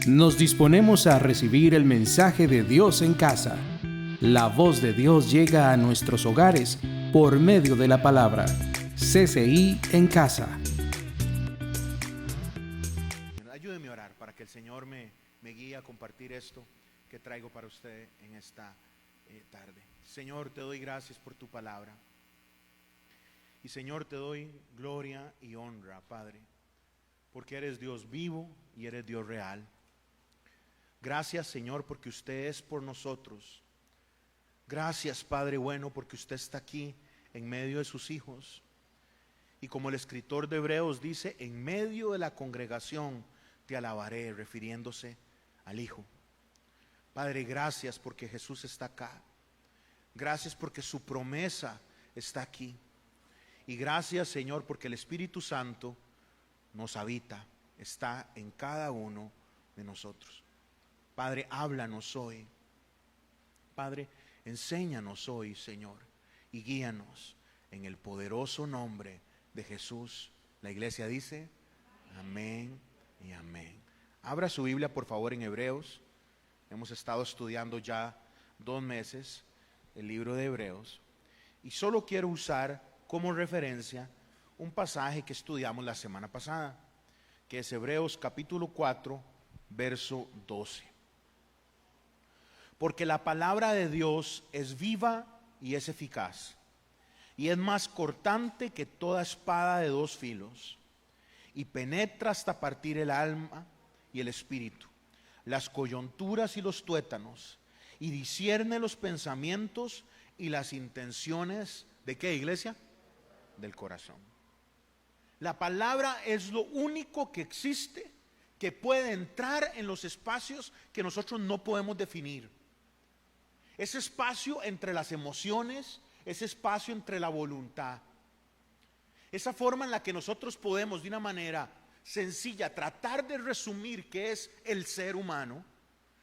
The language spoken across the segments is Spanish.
Nos disponemos a recibir el mensaje de Dios en casa. La voz de Dios llega a nuestros hogares por medio de la palabra. CCI en casa. Ayúdeme a orar para que el Señor me guíe a compartir esto que traigo para usted en esta tarde. Señor, te doy gracias por tu palabra. Y Señor, te doy gloria y honra, Padre, porque eres Dios vivo y eres Dios real. Gracias, Señor, porque usted es por nosotros. Gracias, Padre bueno, porque usted está aquí en medio de sus hijos. Y como el escritor de Hebreos dice, en medio de la congregación te alabaré, refiriéndose al Hijo. Padre, gracias porque Jesús está acá. Gracias porque su promesa está aquí. Y gracias, Señor, porque el Espíritu Santo nos habita, está en cada uno de nosotros. Padre, háblanos hoy. Padre, enséñanos hoy, Señor, y guíanos en el poderoso nombre de Jesús. La iglesia dice, amén y amén. Abra su Biblia, por favor, en Hebreos. Hemos estado estudiando ya 2 meses el libro de Hebreos. Y solo quiero usar como referencia un pasaje que estudiamos la semana pasada, que es Hebreos capítulo 4, verso 12. Porque la palabra de Dios es viva y es eficaz, y es más cortante que toda espada de 2 filos, y penetra hasta partir el alma y el espíritu, las coyunturas y los tuétanos, y discierne los pensamientos y las intenciones, ¿de qué, iglesia? Del corazón. La palabra es lo único que existe que puede entrar en los espacios que nosotros no podemos definir. Ese espacio entre las emociones, ese espacio entre la voluntad. Esa forma en la que nosotros podemos de una manera sencilla tratar de resumir qué es el ser humano.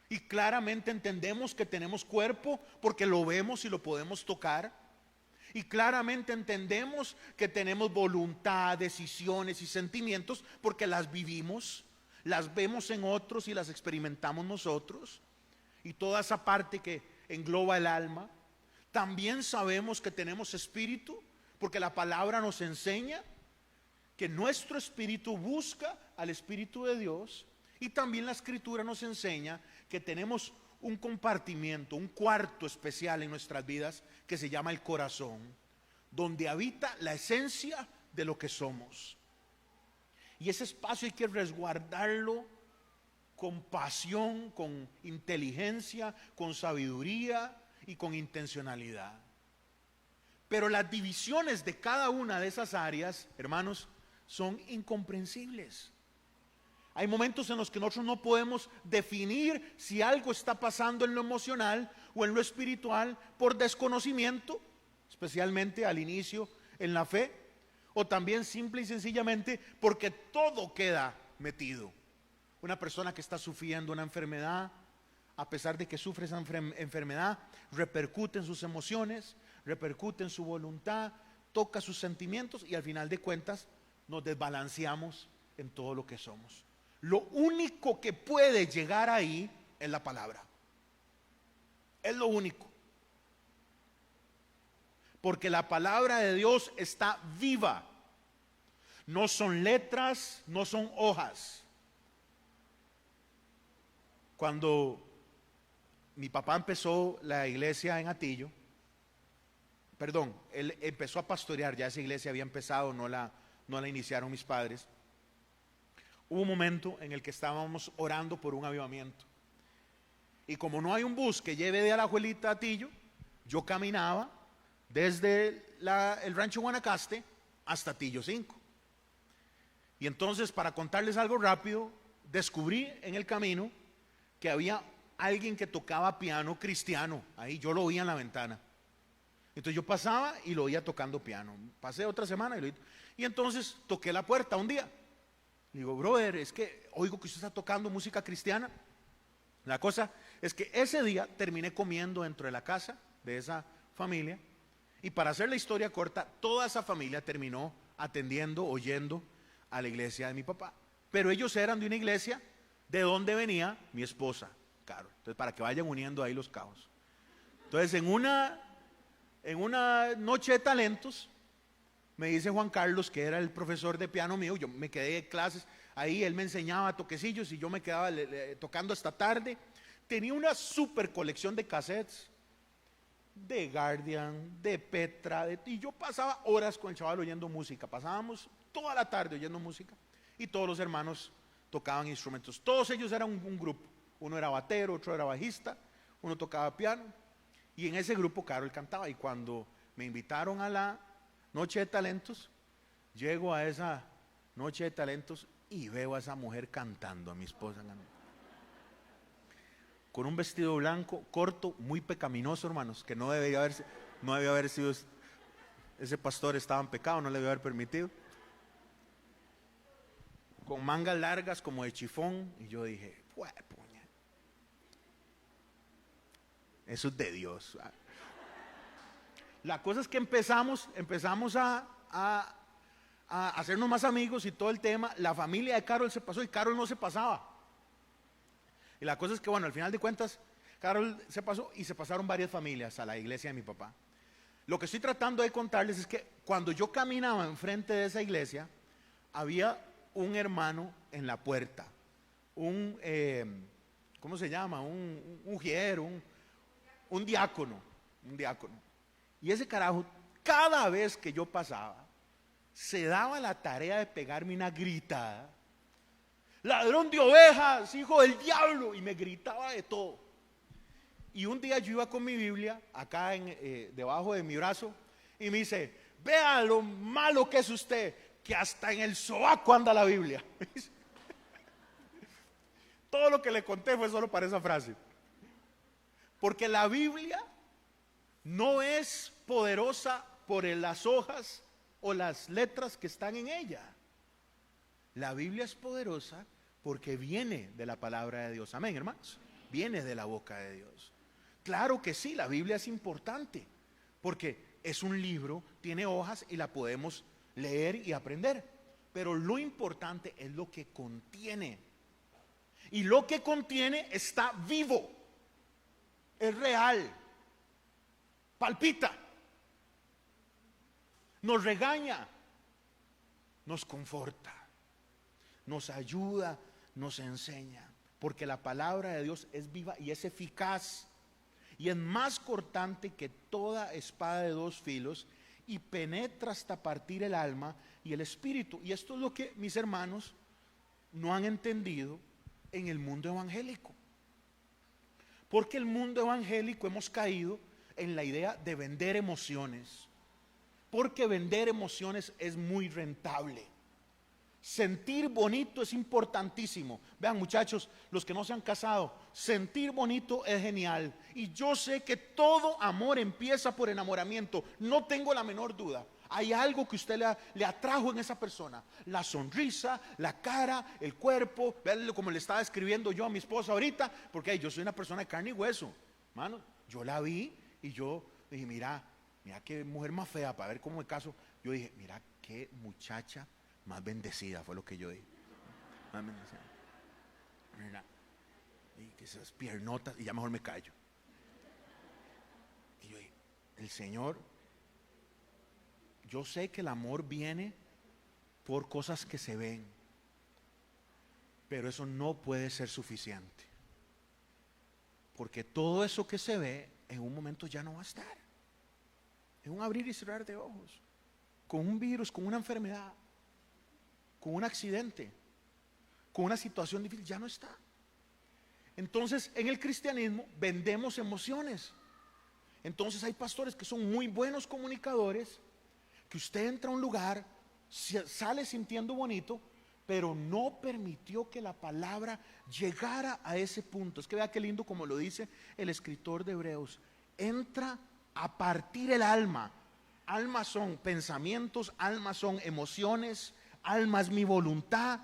Y claramente entendemos que tenemos cuerpo porque lo vemos y lo podemos tocar. Y claramente entendemos que tenemos voluntad, decisiones y sentimientos porque las vivimos, las vemos en otros y las experimentamos nosotros. Y toda esa parte que engloba el alma. También sabemos que tenemos espíritu porque la palabra nos enseña que nuestro espíritu busca al Espíritu de Dios. Y también la Escritura nos enseña que tenemos un compartimiento, un cuarto especial en nuestras vidas que se llama el corazón, donde habita la esencia de lo que somos. Y ese espacio hay que resguardarlo con pasión, con inteligencia, con sabiduría y con intencionalidad. Pero las divisiones de cada una de esas áreas, hermanos, son incomprensibles. Hay momentos en los que nosotros no podemos definir si algo está pasando en lo emocional o en lo espiritual por desconocimiento, especialmente al inicio en la fe, o también simple y sencillamente porque todo queda metido. Una persona que está sufriendo una enfermedad, a pesar de que sufre esa enfermedad, repercute en sus emociones, repercute en su voluntad, toca sus sentimientos y al final de cuentas nos desbalanceamos en todo lo que somos. Lo único que puede llegar ahí es la palabra. Es lo único. Porque la palabra de Dios está viva. No son letras, no son hojas. Cuando mi papá empezó la iglesia en Atillo, él empezó a pastorear, ya esa iglesia había empezado, no la iniciaron mis padres. Hubo un momento en el que estábamos orando por un avivamiento. Y como no hay un bus que lleve de Alajuelita a Atillo, yo caminaba desde el rancho Guanacaste hasta Atillo 5. Y entonces, para contarles algo rápido, descubrí en el camino que había alguien que tocaba piano cristiano. Ahí yo lo oía en la ventana. Entonces yo pasaba y lo oía tocando piano. Pasé otra semana y entonces toqué la puerta un día. Digo, brother, es que oigo que usted está tocando música cristiana. La cosa es que ese día terminé comiendo dentro de la casa de esa familia. Y para hacer la historia corta, toda esa familia terminó atendiendo, oyendo a la iglesia de mi papá. Pero ellos eran de una iglesia de dónde venía mi esposa, Carol. Entonces, para que vayan uniendo ahí los cabos. Entonces, en una noche de talentos, me dice Juan Carlos, que era el profesor de piano mío, yo me quedé de clases ahí, él me enseñaba toquecillos y yo me quedaba tocando hasta tarde. Tenía una super colección de cassettes, de Guardian, de Petra, y yo pasaba horas con el chaval oyendo música. Pasábamos toda la tarde oyendo música y todos los hermanos tocaban instrumentos. Todos ellos eran un grupo. Uno era batero, otro era bajista, uno tocaba piano, y en ese grupo Carol cantaba. Y cuando me invitaron a la noche de talentos, llego a esa noche de talentos y veo a esa mujer cantando, a mi esposa, con un vestido blanco, corto, muy pecaminoso, hermanos, que no debía haber sido, ese pastor estaba en pecado, no le debía haber permitido, con mangas largas como de chifón. Y yo dije, puña, eso es de Dios. La cosa es que empezamos a hacernos más amigos y todo el tema. La familia de Carol se pasó y Carol no se pasaba. Y la cosa es que, bueno, al final de cuentas, Carol se pasó y se pasaron varias familias a la iglesia de mi papá. Lo que estoy tratando de contarles es que cuando yo caminaba enfrente de esa iglesia, había un hermano en la puerta, ¿cómo se llama? Un ujier, un diácono. Y ese carajo, cada vez que yo pasaba, se daba la tarea de pegarme una gritada. Ladrón de ovejas, hijo del diablo, y me gritaba de todo. Y un día yo iba con mi Biblia acá debajo de mi brazo y me dice, vea lo malo que es usted, que hasta en el sobaco anda la Biblia. Todo lo que le conté fue solo para esa frase. Porque la Biblia no es poderosa por las hojas o las letras que están en ella. La Biblia es poderosa porque viene de la palabra de Dios. Amén, hermanos. Viene de la boca de Dios. Claro que sí, la Biblia es importante porque es un libro, tiene hojas y la podemos leer y aprender. Pero lo importante es lo que contiene. Y lo que contiene está vivo, es real, palpita, nos regaña, nos conforta, nos ayuda, nos enseña, porque la palabra de Dios es viva y es eficaz y es más cortante que toda espada de dos filos y penetra hasta partir el alma y el espíritu. Y esto es lo que mis hermanos no han entendido en el mundo evangélico, porque el mundo evangélico hemos caído en la idea de vender emociones, porque vender emociones es muy rentable. Sentir bonito es importantísimo. Vean, muchachos, los que no se han casado, sentir bonito es genial. Y yo sé que todo amor empieza por enamoramiento. No tengo la menor duda. Hay algo que usted le atrajo en esa persona. La sonrisa, la cara, el cuerpo. Vean como le estaba escribiendo yo a mi esposa ahorita. Porque yo soy una persona de carne y hueso. Mano, yo la vi y yo dije, mira qué mujer más fea, para ver cómo me caso. Yo dije, mira qué muchacha más bendecida, fue lo que yo dije. Más bendecida. Mira, y que esas piernotas, y ya mejor me callo. Y yo dije, el Señor, yo sé que el amor viene por cosas que se ven, pero eso no puede ser suficiente, porque todo eso que se ve en un momento ya no va a estar. Es un abrir y cerrar de ojos, con un virus, con una enfermedad, con un accidente, con una situación difícil, ya no está. Entonces, en el cristianismo vendemos emociones. Entonces hay pastores que son muy buenos comunicadores, que usted entra a un lugar, sale sintiendo bonito, pero no permitió que la palabra llegara a ese punto. Es que vea qué lindo como lo dice el escritor de Hebreos. Entra a partir el alma. Alma son pensamientos, alma son emociones, alma es mi voluntad.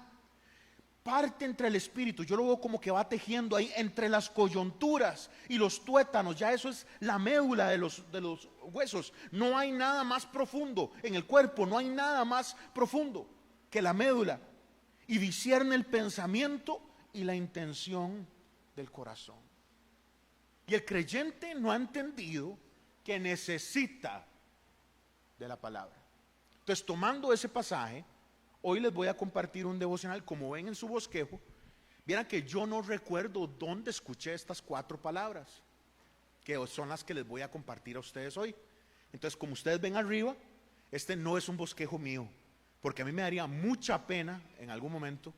Parte entre el espíritu, yo lo veo como que va tejiendo ahí entre las coyunturas y los tuétanos. Ya eso es la médula de los huesos. No hay nada más profundo en el cuerpo, no hay nada más profundo que la médula. Y discierne el pensamiento y la intención del corazón. Y el creyente no ha entendido que necesita de la palabra. Entonces, tomando ese pasaje, hoy les voy a compartir un devocional. Como ven en su bosquejo, vieran que yo no recuerdo dónde escuché estas 4 palabras, que son las que les voy a compartir a ustedes hoy. Entonces, como ustedes ven arriba, este no es un bosquejo mío, porque a mí me daría mucha pena en algún momento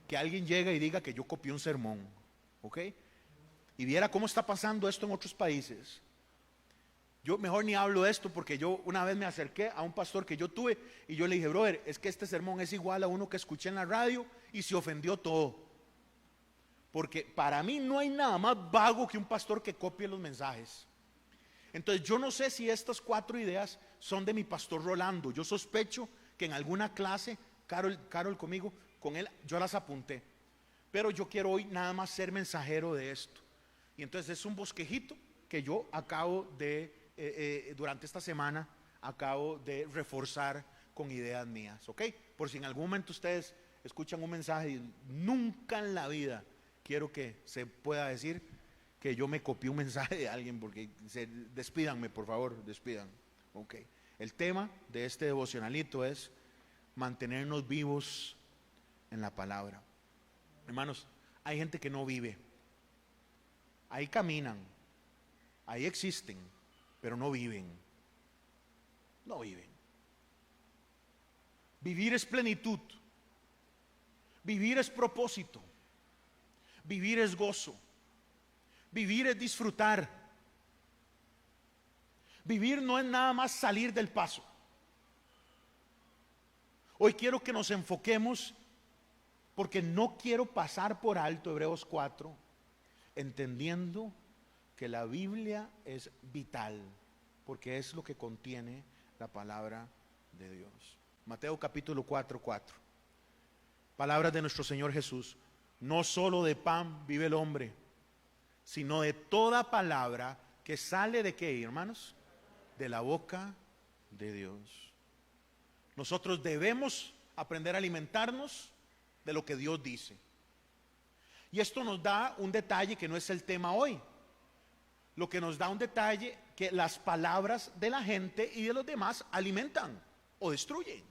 que alguien llegue y diga que yo copié un sermón, ¿ok? Y viera cómo está pasando esto en otros países. Yo mejor ni hablo de esto, porque yo una vez me acerqué a un pastor que yo tuve y yo le dije: brother, es que este sermón es igual a uno que escuché en la radio, y se ofendió todo. Porque para mí no hay nada más vago que un pastor que copie los mensajes. Entonces yo no sé si estas 4 ideas son de mi pastor Rolando. Yo sospecho que en alguna clase, Carol conmigo, con él, yo las apunté. Pero yo quiero hoy nada más ser mensajero de esto. Y entonces es un bosquejito que yo acabo de, durante esta semana, acabo de reforzar con ideas mías, ¿ok? Por si en algún momento ustedes escuchan un mensaje y nunca en la vida quiero que se pueda decir que yo me copié un mensaje de alguien, porque despídanme, por favor, despidan. Ok. El tema de este devocionalito es mantenernos vivos en la palabra. Hermanos, hay gente que no vive. Ahí caminan, ahí existen, pero no viven. No viven. Vivir es plenitud. Vivir es propósito. Vivir es gozo. Vivir es disfrutar. Vivir no es nada más salir del paso. Hoy quiero que nos enfoquemos, porque no quiero pasar por alto Hebreos 4, entendiendo que la Biblia es vital, porque es lo que contiene la palabra de Dios. Mateo capítulo 4, 4. Palabras de nuestro Señor Jesús: no solo de pan vive el hombre, sino de toda palabra que sale de ¿qué, hermanos? De la boca de Dios. Nosotros debemos aprender a alimentarnos de lo que Dios dice. Y esto nos da un detalle que no es el tema hoy. Lo que nos da un detalle, que las palabras de la gente y de los demás alimentan o destruyen.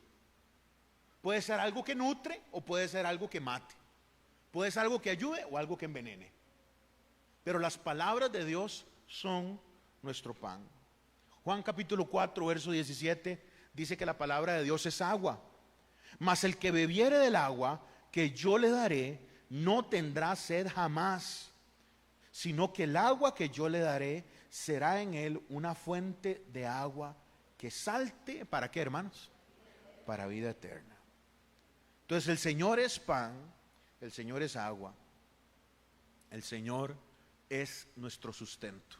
Puede ser algo que nutre o puede ser algo que mate. Puede ser algo que ayude o algo que envenene. Pero las palabras de Dios son nuestro pan. Juan capítulo 4, verso 17 dice que la palabra de Dios es agua. Mas el que bebiere del agua que yo le daré no tendrá sed jamás, sino que el agua que yo le daré será en él una fuente de agua que salte. ¿Para qué, hermanos? Para vida eterna. Entonces el Señor es pan, el Señor es agua, el Señor es nuestro sustento.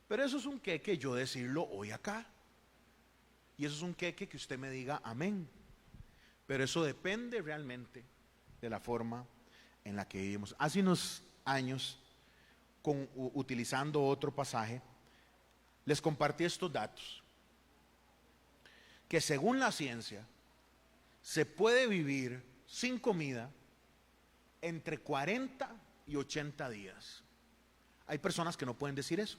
Pero eso es un queque yo decirlo hoy acá, y eso es un queque que usted me diga amén. Pero eso depende realmente de la forma en la que vivimos. Hace unos años, utilizando otro pasaje, les compartí estos datos: que según la ciencia se puede vivir sin comida entre 40 y 80 días. Hay personas que no pueden decir eso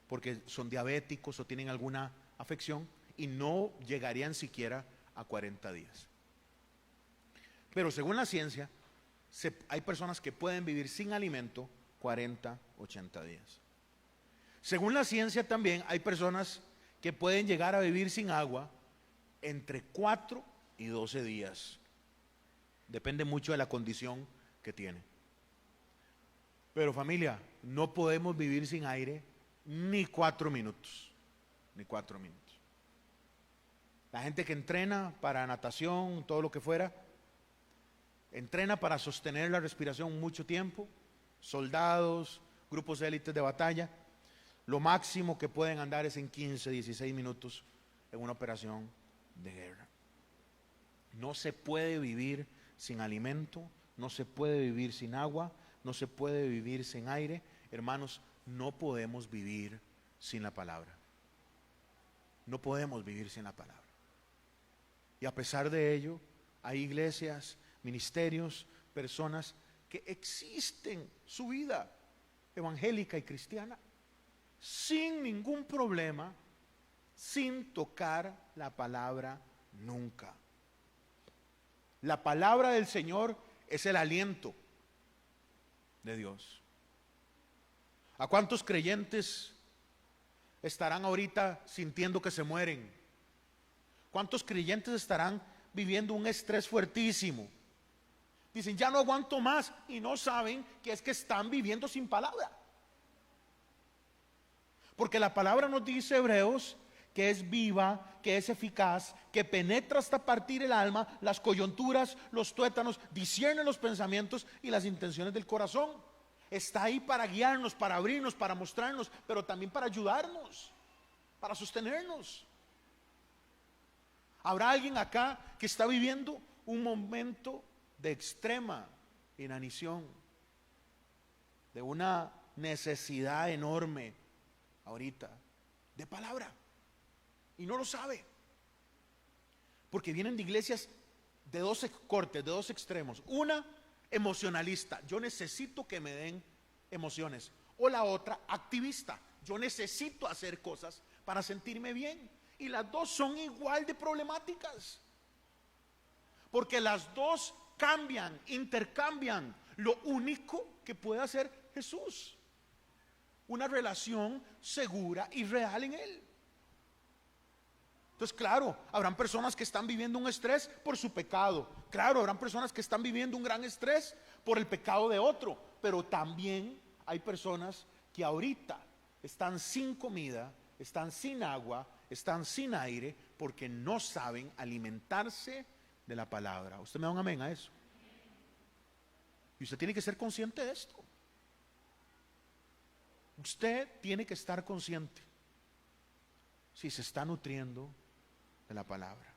porque son diabéticos o tienen alguna afección y no llegarían siquiera a 40 días. Pero según la ciencia, hay personas que pueden vivir sin alimento 40, 80 días. Según la ciencia también hay personas que pueden llegar a vivir sin agua entre 4 y 12 días. Depende mucho de la condición que tiene. Pero familia, no podemos vivir sin aire ni 4 minutos. Ni 4 minutos. La gente que entrena para natación, todo lo que fuera, entrena para sostener la respiración mucho tiempo. Soldados, grupos de élites de batalla, lo máximo que pueden andar es en 15, 16 minutos en una operación de guerra. No se puede vivir sin alimento, no se puede vivir sin agua, no se puede vivir sin aire. Hermanos, no podemos vivir sin la palabra. No podemos vivir sin la palabra. Y a pesar de ello, hay iglesias, ministerios, personas que existen su vida evangélica y cristiana sin ningún problema, sin tocar la palabra nunca. La palabra del Señor es el aliento de Dios. ¿A cuántos creyentes estarán ahorita sintiendo que se mueren? ¿Cuántos creyentes estarán viviendo un estrés fuertísimo? Dicen, ya no aguanto más, y no saben que es que están viviendo sin palabra. Porque la palabra nos dice, Hebreos, que es viva, que es eficaz, que penetra hasta partir el alma, las coyunturas, los tuétanos, discierne los pensamientos y las intenciones del corazón. Está ahí para guiarnos, para abrirnos, para mostrarnos, pero también para ayudarnos, para sostenernos. ¿Habrá alguien acá que está viviendo un momento de extrema inanición, de una necesidad enorme ahorita de palabra, y no lo sabe? Porque vienen de iglesias de dos cortes, de dos extremos. Una, emocionalista, yo necesito que me den emociones. O la otra, activista, yo necesito hacer cosas para sentirme bien. Y las dos son igual de problemáticas, porque las dos cambian, intercambian lo único que puede hacer Jesús: una relación segura y real en Él. Entonces, claro, habrán personas que están viviendo un estrés por su pecado. Claro, habrán personas que están viviendo un gran estrés por el pecado de otro. Pero también hay personas que ahorita están sin comida, están sin agua, están sin aire, porque no saben alimentarse de la palabra. ¿Usted me da un amén a eso? Y usted tiene que ser consciente de esto. Usted tiene que estar consciente si se está nutriendo de la palabra.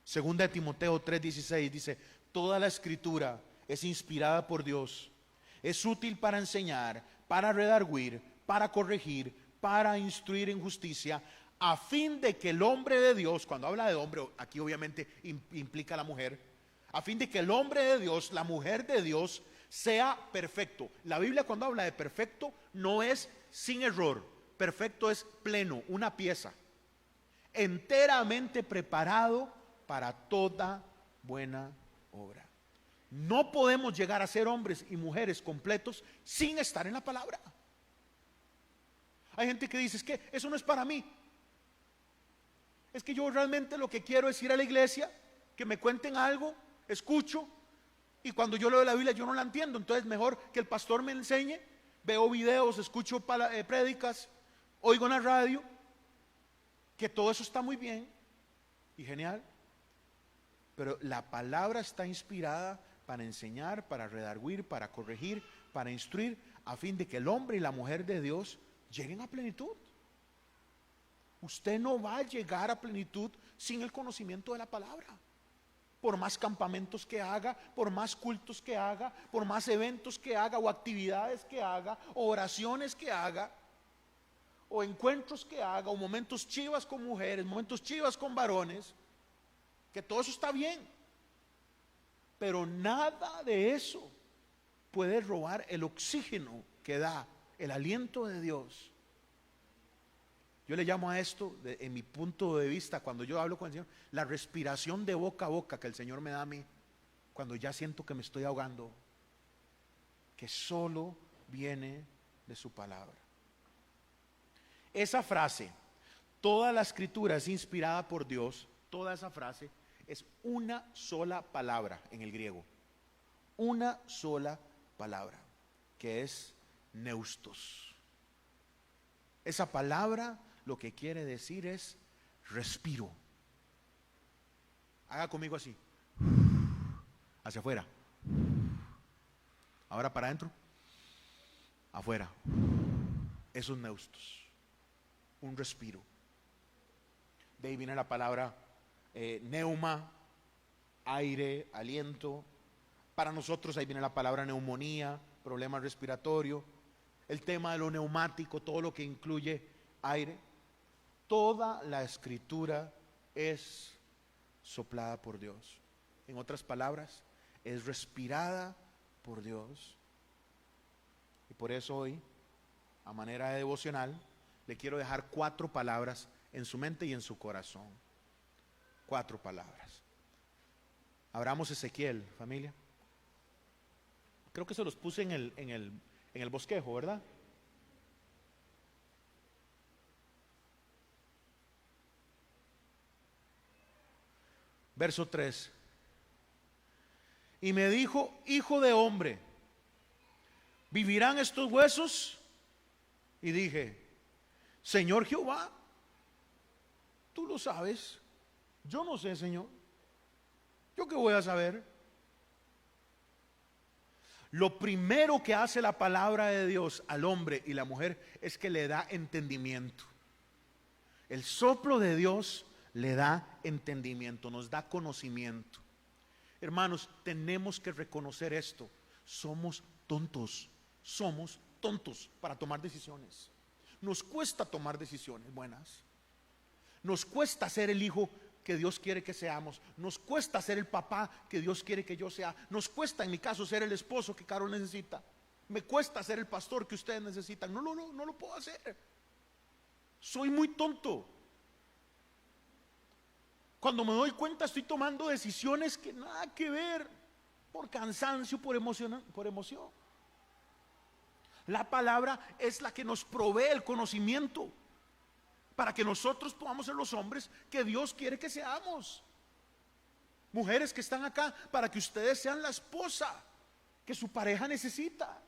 Segunda de Timoteo 3:16 dice: toda la escritura es inspirada por Dios, es útil para enseñar, para redarguir, para corregir, para instruir en justicia, a fin de que el hombre de Dios, cuando habla de hombre, aquí obviamente implica a la mujer, a fin de que el hombre de Dios, la mujer de Dios, sea perfecto. La Biblia, cuando habla de perfecto, no es sin error. Perfecto es pleno, una pieza, enteramente preparado para toda buena obra. No podemos llegar a ser hombres y mujeres completos sin estar en la palabra. Hay gente que dice, es que eso no es para mí. Es que yo realmente lo que quiero es ir a la iglesia, que me cuenten algo, escucho, y cuando yo leo la Biblia yo no la entiendo. Entonces mejor que el pastor me enseñe. Veo videos, escucho prédicas, oigo en la radio, que todo eso está muy bien y genial, pero la palabra está inspirada para enseñar, para redarguir, para corregir, para instruir, a fin de que el hombre y la mujer de Dios lleguen a plenitud. Usted no va a llegar a plenitud sin el conocimiento de la palabra. Por más campamentos que haga, por más cultos que haga, por más eventos que haga, o actividades que haga, o oraciones que haga, o encuentros que haga, o momentos chivas con mujeres, momentos chivas con varones, que todo eso está bien, pero nada de eso puede robar el oxígeno que da el aliento de Dios. Yo le llamo a esto, en mi punto de vista, cuando yo hablo con el Señor, la respiración de boca a boca que el Señor me da a mí, cuando ya siento que me estoy ahogando, que solo viene de su palabra. Esa frase, toda la escritura es inspirada por Dios, toda esa frase es una sola palabra en el griego. Una sola palabra, que es neustos. Esa palabra lo que quiere decir es respiro. Haga conmigo así. Hacia afuera. Ahora para adentro. Afuera. Esos neustos. Un respiro. De ahí viene la palabra neuma, aire, aliento. Para nosotros ahí viene la palabra neumonía, problema respiratorio. El tema de lo neumático, todo lo que incluye aire. Toda la escritura es soplada por Dios. En otras palabras, es respirada por Dios. Y por eso hoy, a manera de devocional, le quiero dejar 4 palabras en su mente y en su corazón. 4 palabras. Abramos Ezequiel, familia. Creo que se los puse en el bosquejo, ¿verdad? Verso 3. Y me dijo: hijo de hombre, ¿vivirán estos huesos? Y dije: Señor Jehová, tú lo sabes. Yo no sé, Señor. ¿Yo qué voy a saber? Lo primero que hace la palabra de Dios al hombre y la mujer es que le da entendimiento. El soplo de Dios le da entendimiento, nos da conocimiento. Hermanos, tenemos que reconocer esto. Somos tontos para tomar decisiones. Nos cuesta tomar decisiones buenas. Nos cuesta ser el hijo que Dios quiere que seamos. Nos cuesta ser el papá que Dios quiere que yo sea. Nos cuesta, en mi caso, ser el esposo que Carol necesita. Me cuesta ser el pastor que ustedes necesitan. No lo puedo hacer. Soy muy tonto. Cuando me doy cuenta, estoy tomando decisiones que nada que ver, por cansancio, por emoción. La palabra es la que nos provee el conocimiento para que nosotros podamos ser los hombres que Dios quiere que seamos. Mujeres que están acá, para que ustedes sean la esposa que su pareja necesita.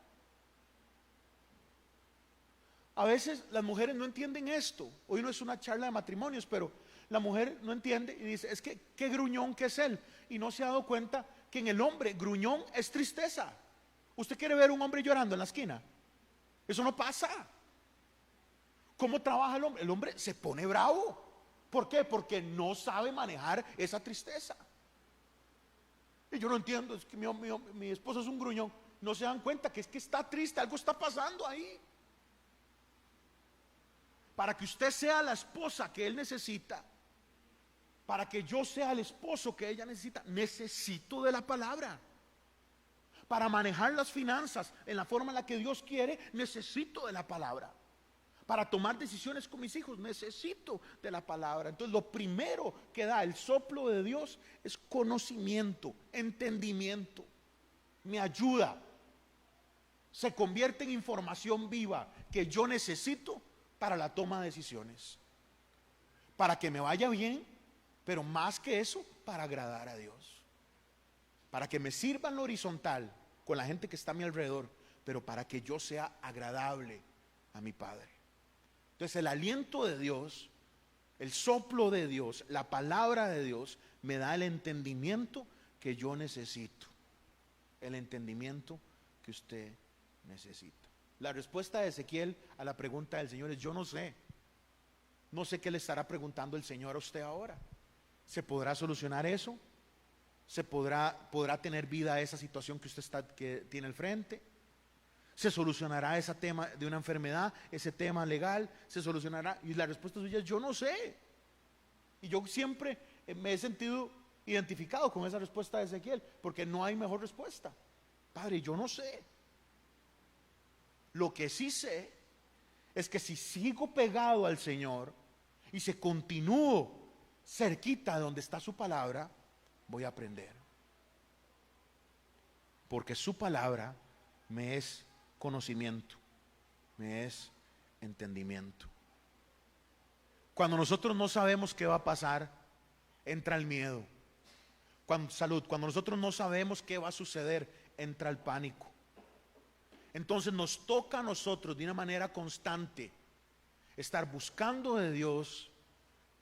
A veces las mujeres no entienden esto. Hoy no es una charla de matrimonios, pero la mujer no entiende y dice: es que qué gruñón que es él. Y no se ha dado cuenta que en el hombre gruñón es tristeza. ¿Usted quiere ver un hombre llorando en la esquina? Eso no pasa. ¿Cómo trabaja el hombre? El hombre se pone bravo. ¿Por qué? Porque no sabe manejar esa tristeza. Y yo no entiendo, es que mi esposo es un gruñón. No se dan cuenta que es que está triste, algo está pasando ahí. Para que usted sea la esposa que él necesita, para que yo sea el esposo que ella necesita, necesito de la palabra. Para manejar las finanzas en la forma en la que Dios quiere, necesito de la palabra. Para tomar decisiones con mis hijos, necesito de la palabra. Entonces, lo primero que da el soplo de Dios es conocimiento, entendimiento. Me ayuda. Se convierte en información viva que yo necesito para la toma de decisiones. Para que me vaya bien, pero más que eso, para agradar a Dios. Para que me sirva en lo horizontal con la gente que está a mi alrededor, pero para que yo sea agradable a mi Padre. Entonces, el aliento de Dios, el soplo de Dios, la palabra de Dios me da el entendimiento que yo necesito. El entendimiento que usted necesita. La respuesta de Ezequiel a la pregunta del Señor es: yo no sé. No sé qué le estará preguntando el Señor a usted ahora. ¿Se podrá solucionar eso? ¿Se podrá tener vida a esa situación que tiene al frente? ¿Se solucionará ese tema de una enfermedad, ese tema legal? ¿Se solucionará? Y la respuesta suya es: yo no sé. Y yo siempre me he sentido identificado con esa respuesta de Ezequiel, porque no hay mejor respuesta. Padre, yo no sé. Lo que sí sé es que si sigo pegado al Señor y se continúo cerquita de donde está su palabra, voy a aprender. Porque su palabra me es conocimiento, me es entendimiento. Cuando nosotros no sabemos qué va a pasar, entra el miedo. Cuando nosotros no sabemos qué va a suceder, entra el pánico. Entonces nos toca a nosotros de una manera constante estar buscando de Dios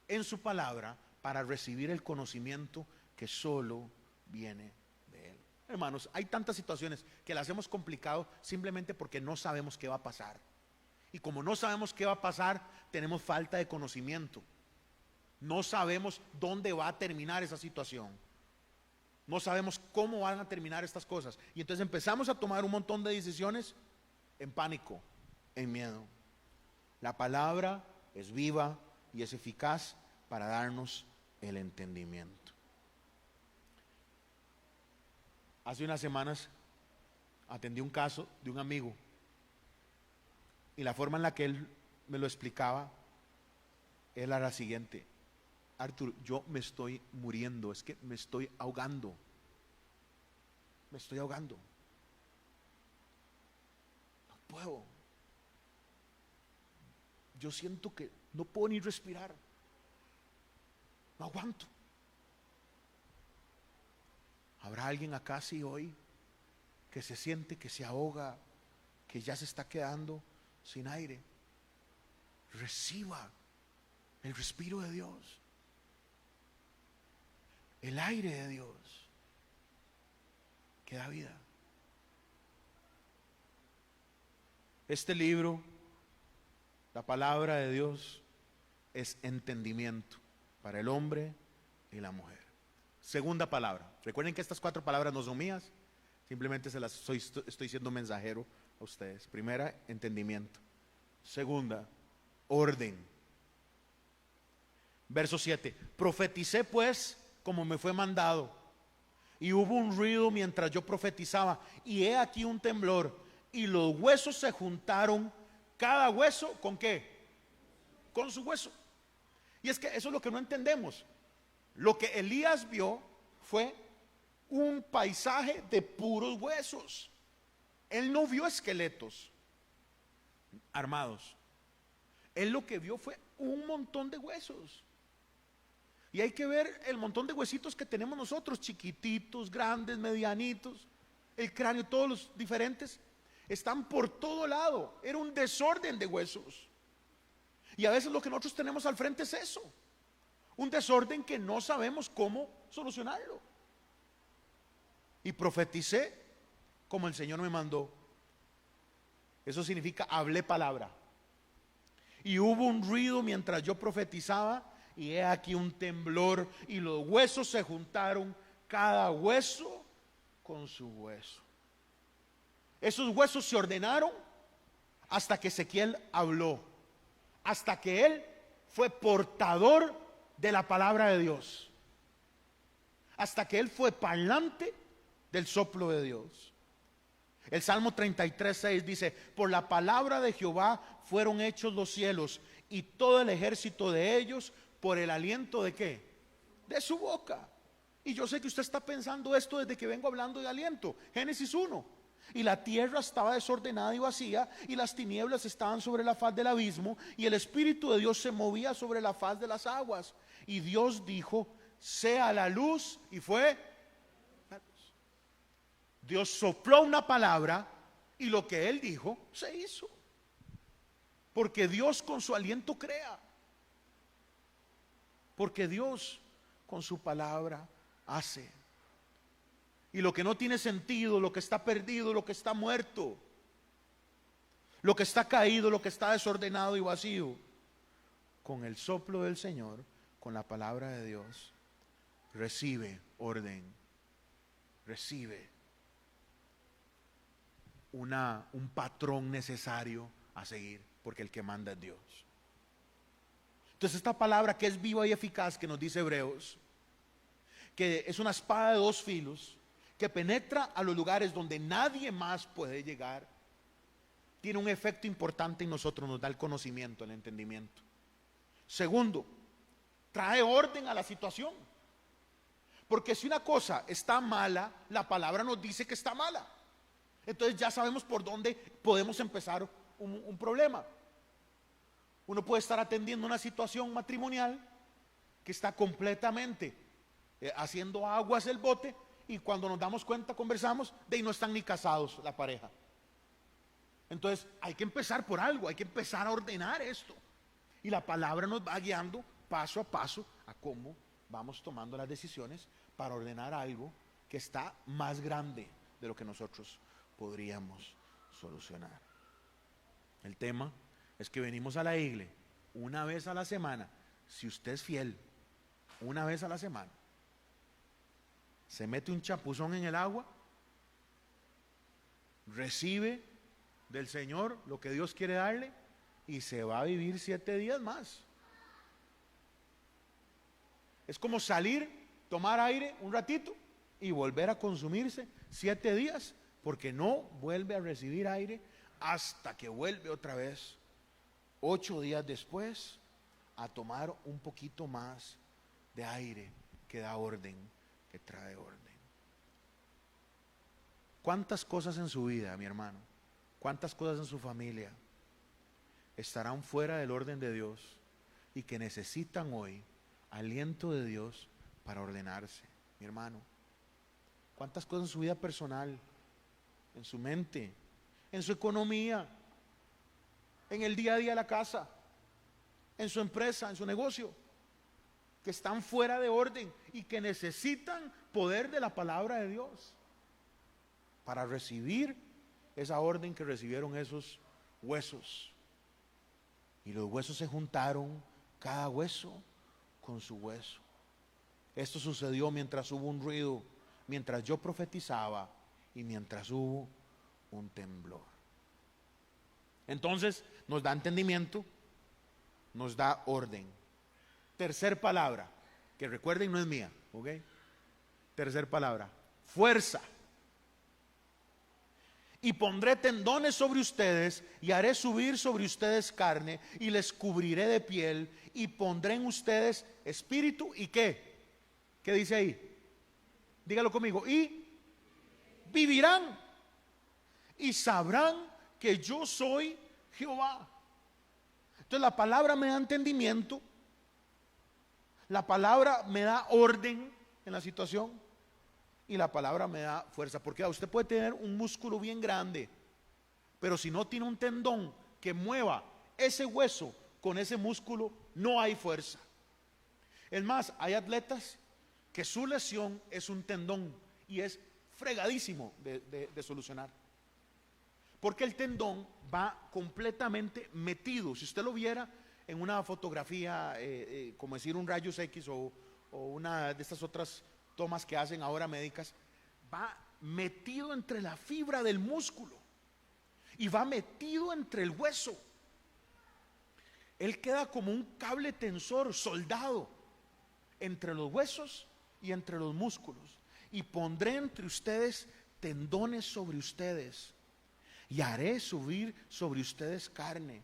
en su palabra para recibir el conocimiento que solo viene de Él. Hermanos, hay tantas situaciones que las hemos complicado simplemente porque no sabemos qué va a pasar. Y como no sabemos qué va a pasar, tenemos falta de conocimiento. No sabemos dónde va a terminar esa situación. No sabemos cómo van a terminar estas cosas. Y entonces empezamos a tomar un montón de decisiones en pánico, en miedo. La palabra es viva y es eficaz para darnos el entendimiento. Hace unas semanas atendí un caso de un amigo y la forma en la que él me lo explicaba era la siguiente: Arthur, yo me estoy muriendo, es que me estoy ahogando, no puedo, yo siento que no puedo ni respirar, no aguanto. ¿Habrá alguien acá sí hoy que se siente que se ahoga, que ya se está quedando sin aire? Reciba el respiro de Dios, el aire de Dios que da vida. Este libro, la palabra de Dios, es entendimiento para el hombre y la mujer. Segunda palabra. Recuerden que estas 4 palabras no son mías, simplemente se las estoy siendo mensajero a ustedes. Primera, entendimiento. Segunda, orden. Verso 7. Profeticé pues como me fue mandado, y hubo un ruido mientras yo profetizaba, y he aquí un temblor, y los huesos se juntaron, cada hueso ¿con qué? Con su hueso. Y es que eso es lo que no entendemos. Lo que Elías vio fue un paisaje de puros huesos. Él no vio esqueletos armados. Él lo que vio fue un montón de huesos. Y hay que ver el montón de huesitos que tenemos nosotros, chiquititos, grandes, medianitos, el cráneo, todos los diferentes, están por todo lado. Era un desorden de huesos. Y a veces lo que nosotros tenemos al frente es eso, un desorden que no sabemos cómo solucionarlo. Y profeticé como el Señor me mandó. Eso significa hablé palabra. Y hubo un ruido mientras yo profetizaba, y he aquí un temblor, y los huesos se juntaron, cada hueso con su hueso. Esos huesos se ordenaron hasta que Ezequiel habló, hasta que él fue portador de la palabra de Dios, hasta que él fue parlante del soplo de Dios. El Salmo 33:6 dice: por la palabra de Jehová fueron hechos los cielos, y todo el ejército de ellos por el aliento de ¿qué? De su boca. Y yo sé que usted está pensando esto desde que vengo hablando de aliento. Génesis 1. Y la tierra estaba desordenada y vacía, y las tinieblas estaban sobre la faz del abismo, y el Espíritu de Dios se movía sobre la faz de las aguas. Y Dios dijo: sea la luz, y fue la luz. Dios sopló una palabra, y lo que Él dijo se hizo. Porque Dios con su aliento crea. Porque Dios con su palabra hace. Y lo que no tiene sentido, lo que está perdido, lo que está muerto, lo que está caído, lo que está desordenado y vacío, con el soplo del Señor, con la palabra de Dios, recibe orden, recibe un patrón necesario a seguir, porque el que manda es Dios. Entonces esta palabra que es viva y eficaz, que nos dice Hebreos, que es una espada de 2 filos, que penetra a los lugares donde nadie más puede llegar, tiene un efecto importante en nosotros, nos da el conocimiento, el entendimiento. Segundo, trae orden a la situación. Porque si una cosa está mala, la palabra nos dice que está mala. Entonces ya sabemos por dónde podemos empezar un problema. Uno puede estar atendiendo una situación matrimonial que está completamente haciendo aguas el bote, y cuando nos damos cuenta, conversamos, de ahí no están ni casados la pareja. Entonces hay que empezar por algo, hay que empezar a ordenar esto. Y la palabra nos va guiando paso a paso a cómo vamos tomando las decisiones para ordenar algo que está más grande de lo que nosotros podríamos solucionar. El tema es que venimos a la iglesia una vez a la semana. Si usted es fiel, una vez a la semana, se mete un chapuzón en el agua, recibe del Señor lo que Dios quiere darle, y se va a vivir 7 días más. Es como salir, tomar aire un ratito y volver a consumirse 7 días porque no vuelve a recibir aire hasta que vuelve otra vez 8 días después a tomar un poquito más de aire que da orden, que trae orden. ¿Cuántas cosas en su vida, mi hermano? ¿Cuántas cosas en su familia estarán fuera del orden de Dios y que necesitan hoy aliento de Dios para ordenarse, mi hermano? ¿Cuántas cosas en su vida personal, en su mente, en su economía, en el día a día de la casa, en su empresa, en su negocio, que están fuera de orden y que necesitan poder de la palabra de Dios para recibir esa orden que recibieron esos huesos? Y los huesos se juntaron, cada hueso con su hueso. Esto sucedió mientras hubo un ruido, mientras yo profetizaba y mientras hubo un temblor. Entonces nos da entendimiento, nos da orden. Tercer palabra, que recuerden no es mía, ¿ok? Tercer palabra, fuerza. Y pondré tendones sobre ustedes y haré subir sobre ustedes carne y les cubriré de piel y pondré en ustedes espíritu y ¿qué? ¿Qué dice ahí? Dígalo conmigo. Y vivirán y sabrán que yo soy Jehová. Entonces la palabra me da entendimiento, la palabra me da orden en la situación y la palabra me da fuerza. Porque usted puede tener un músculo bien grande, pero si no tiene un tendón que mueva ese hueso con ese músculo, no hay fuerza. Es más, hay atletas que su lesión es un tendón y es fregadísimo de solucionar, porque el tendón va completamente metido. Si usted lo viera en una fotografía, como decir un rayos X o una de estas otras tomas que hacen ahora médicas, va metido entre la fibra del músculo y va metido entre el hueso. Él queda como un cable tensor soldado entre los huesos y entre los músculos. Y pondré entre ustedes tendones sobre ustedes y haré subir sobre ustedes carne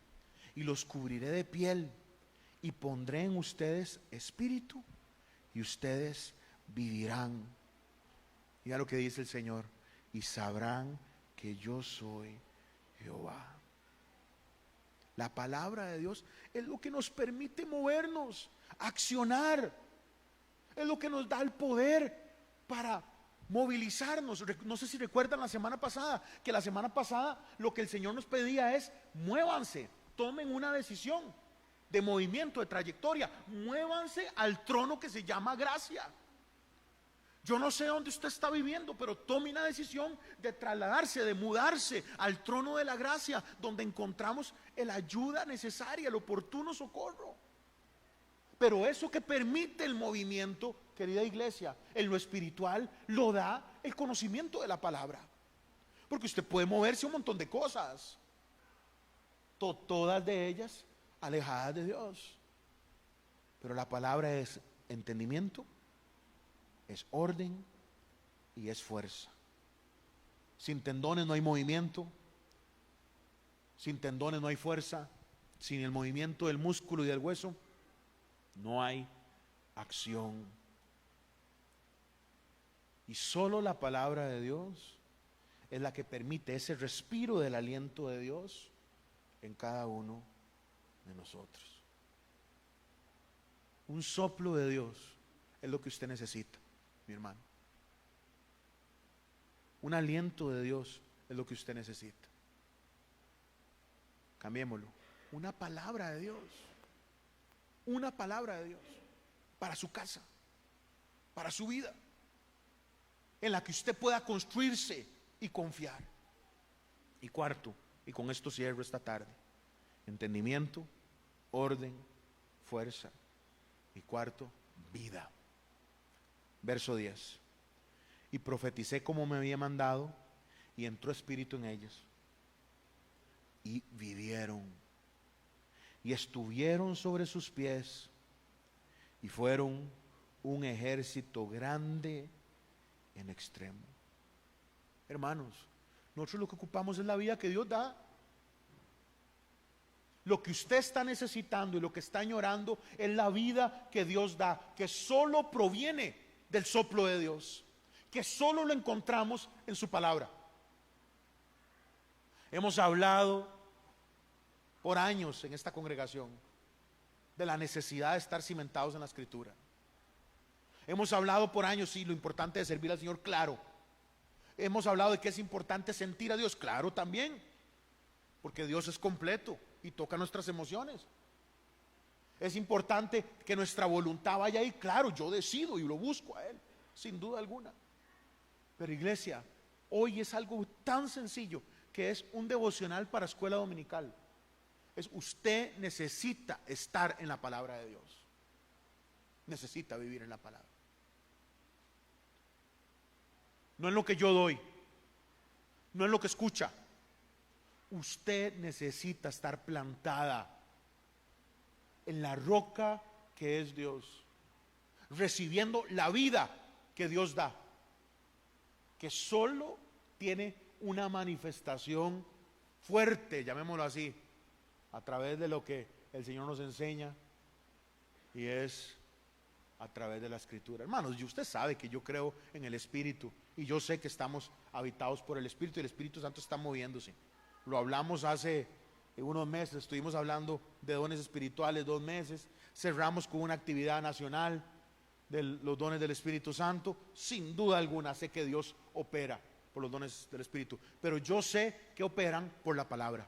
y los cubriré de piel y pondré en ustedes espíritu y ustedes vivirán. Mira lo que dice el Señor: y sabrán que yo soy Jehová. La palabra de Dios es lo que nos permite movernos, accionar. Es lo que nos da el poder para movilizarnos. No sé si recuerdan la semana pasada, que la semana pasada lo que el Señor nos pedía es: muévanse, tomen una decisión de movimiento, de trayectoria, muévanse al trono que se llama gracia. Yo no sé dónde usted está viviendo, pero tome una decisión de trasladarse, de mudarse al trono de la gracia, donde encontramos la ayuda necesaria, el oportuno socorro. Pero eso que permite el movimiento, querida iglesia, en lo espiritual, lo da el conocimiento de la palabra. Porque usted puede moverse un montón de cosas, todas de ellas alejadas de Dios. Pero la palabra es entendimiento, es orden y es fuerza. Sin tendones no hay movimiento, sin tendones no hay fuerza, sin el movimiento del músculo y del hueso no hay acción. Y solo la palabra de Dios es la que permite ese respiro del aliento de Dios en cada uno de nosotros. Un soplo de Dios es lo que usted necesita, mi hermano. Un aliento de Dios es lo que usted necesita. Cambiémoslo. Una palabra de Dios. Una palabra de Dios para su casa, para su vida, en la que usted pueda construirse y confiar. Y cuarto, y con esto cierro esta tarde: entendimiento, orden, fuerza. Y cuarto, vida. Verso 10: y profeticé como me había mandado, y entró espíritu en ellos, y vivieron, y estuvieron sobre sus pies, y fueron un ejército grande en extremo. Hermanos, Nosotros lo que ocupamos es la vida que Dios da. Lo que usted está necesitando y lo que está añorando es la vida que Dios da, que solo proviene del soplo de Dios, que solo lo encontramos en su palabra. Hemos hablado por años en esta congregación de la necesidad de estar cimentados en la Escritura. Hemos hablado por años, sí, lo importante de servir al Señor, claro. Hemos hablado de que es importante sentir a Dios, claro también, porque Dios es completo y toca nuestras emociones. Es importante que nuestra voluntad vaya ahí, claro, yo decido y lo busco a Él, sin duda alguna. Pero iglesia, hoy es algo tan sencillo que es un devocional para escuela dominical. Usted necesita estar en la palabra de Dios. Necesita vivir en la palabra. No en lo que yo doy, no en lo que escucha. Usted necesita estar plantada en la roca que es Dios, recibiendo la vida que Dios da, que solo tiene una manifestación fuerte, llamémoslo así, a través de lo que el Señor nos enseña, y es a través de la Escritura. Hermanos, y usted sabe que yo creo en el Espíritu, y yo sé que estamos habitados por el Espíritu, y el Espíritu Santo está moviéndose. Lo hablamos hace unos meses, estuvimos hablando de dones espirituales 2 meses, cerramos con una actividad nacional de los dones del Espíritu Santo. Sin duda alguna sé que Dios opera por los dones del Espíritu, pero yo sé que operan por la palabra.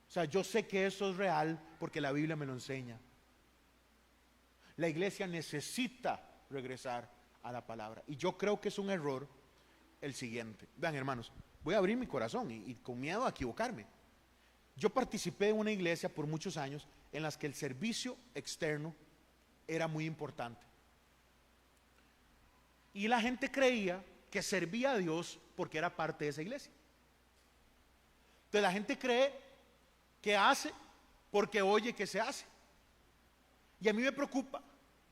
O sea, yo sé que eso es real porque la Biblia me lo enseña. La iglesia necesita regresar a la palabra, y yo creo que es un error el siguiente. Vean, hermanos, voy a abrir mi corazón y con miedo a equivocarme. Yo participé en una iglesia por muchos años en las que el servicio externo era muy importante, y la gente creía que servía a Dios porque era parte de esa iglesia. Entonces la gente cree que hace porque oye que se hace. Y a mí me preocupa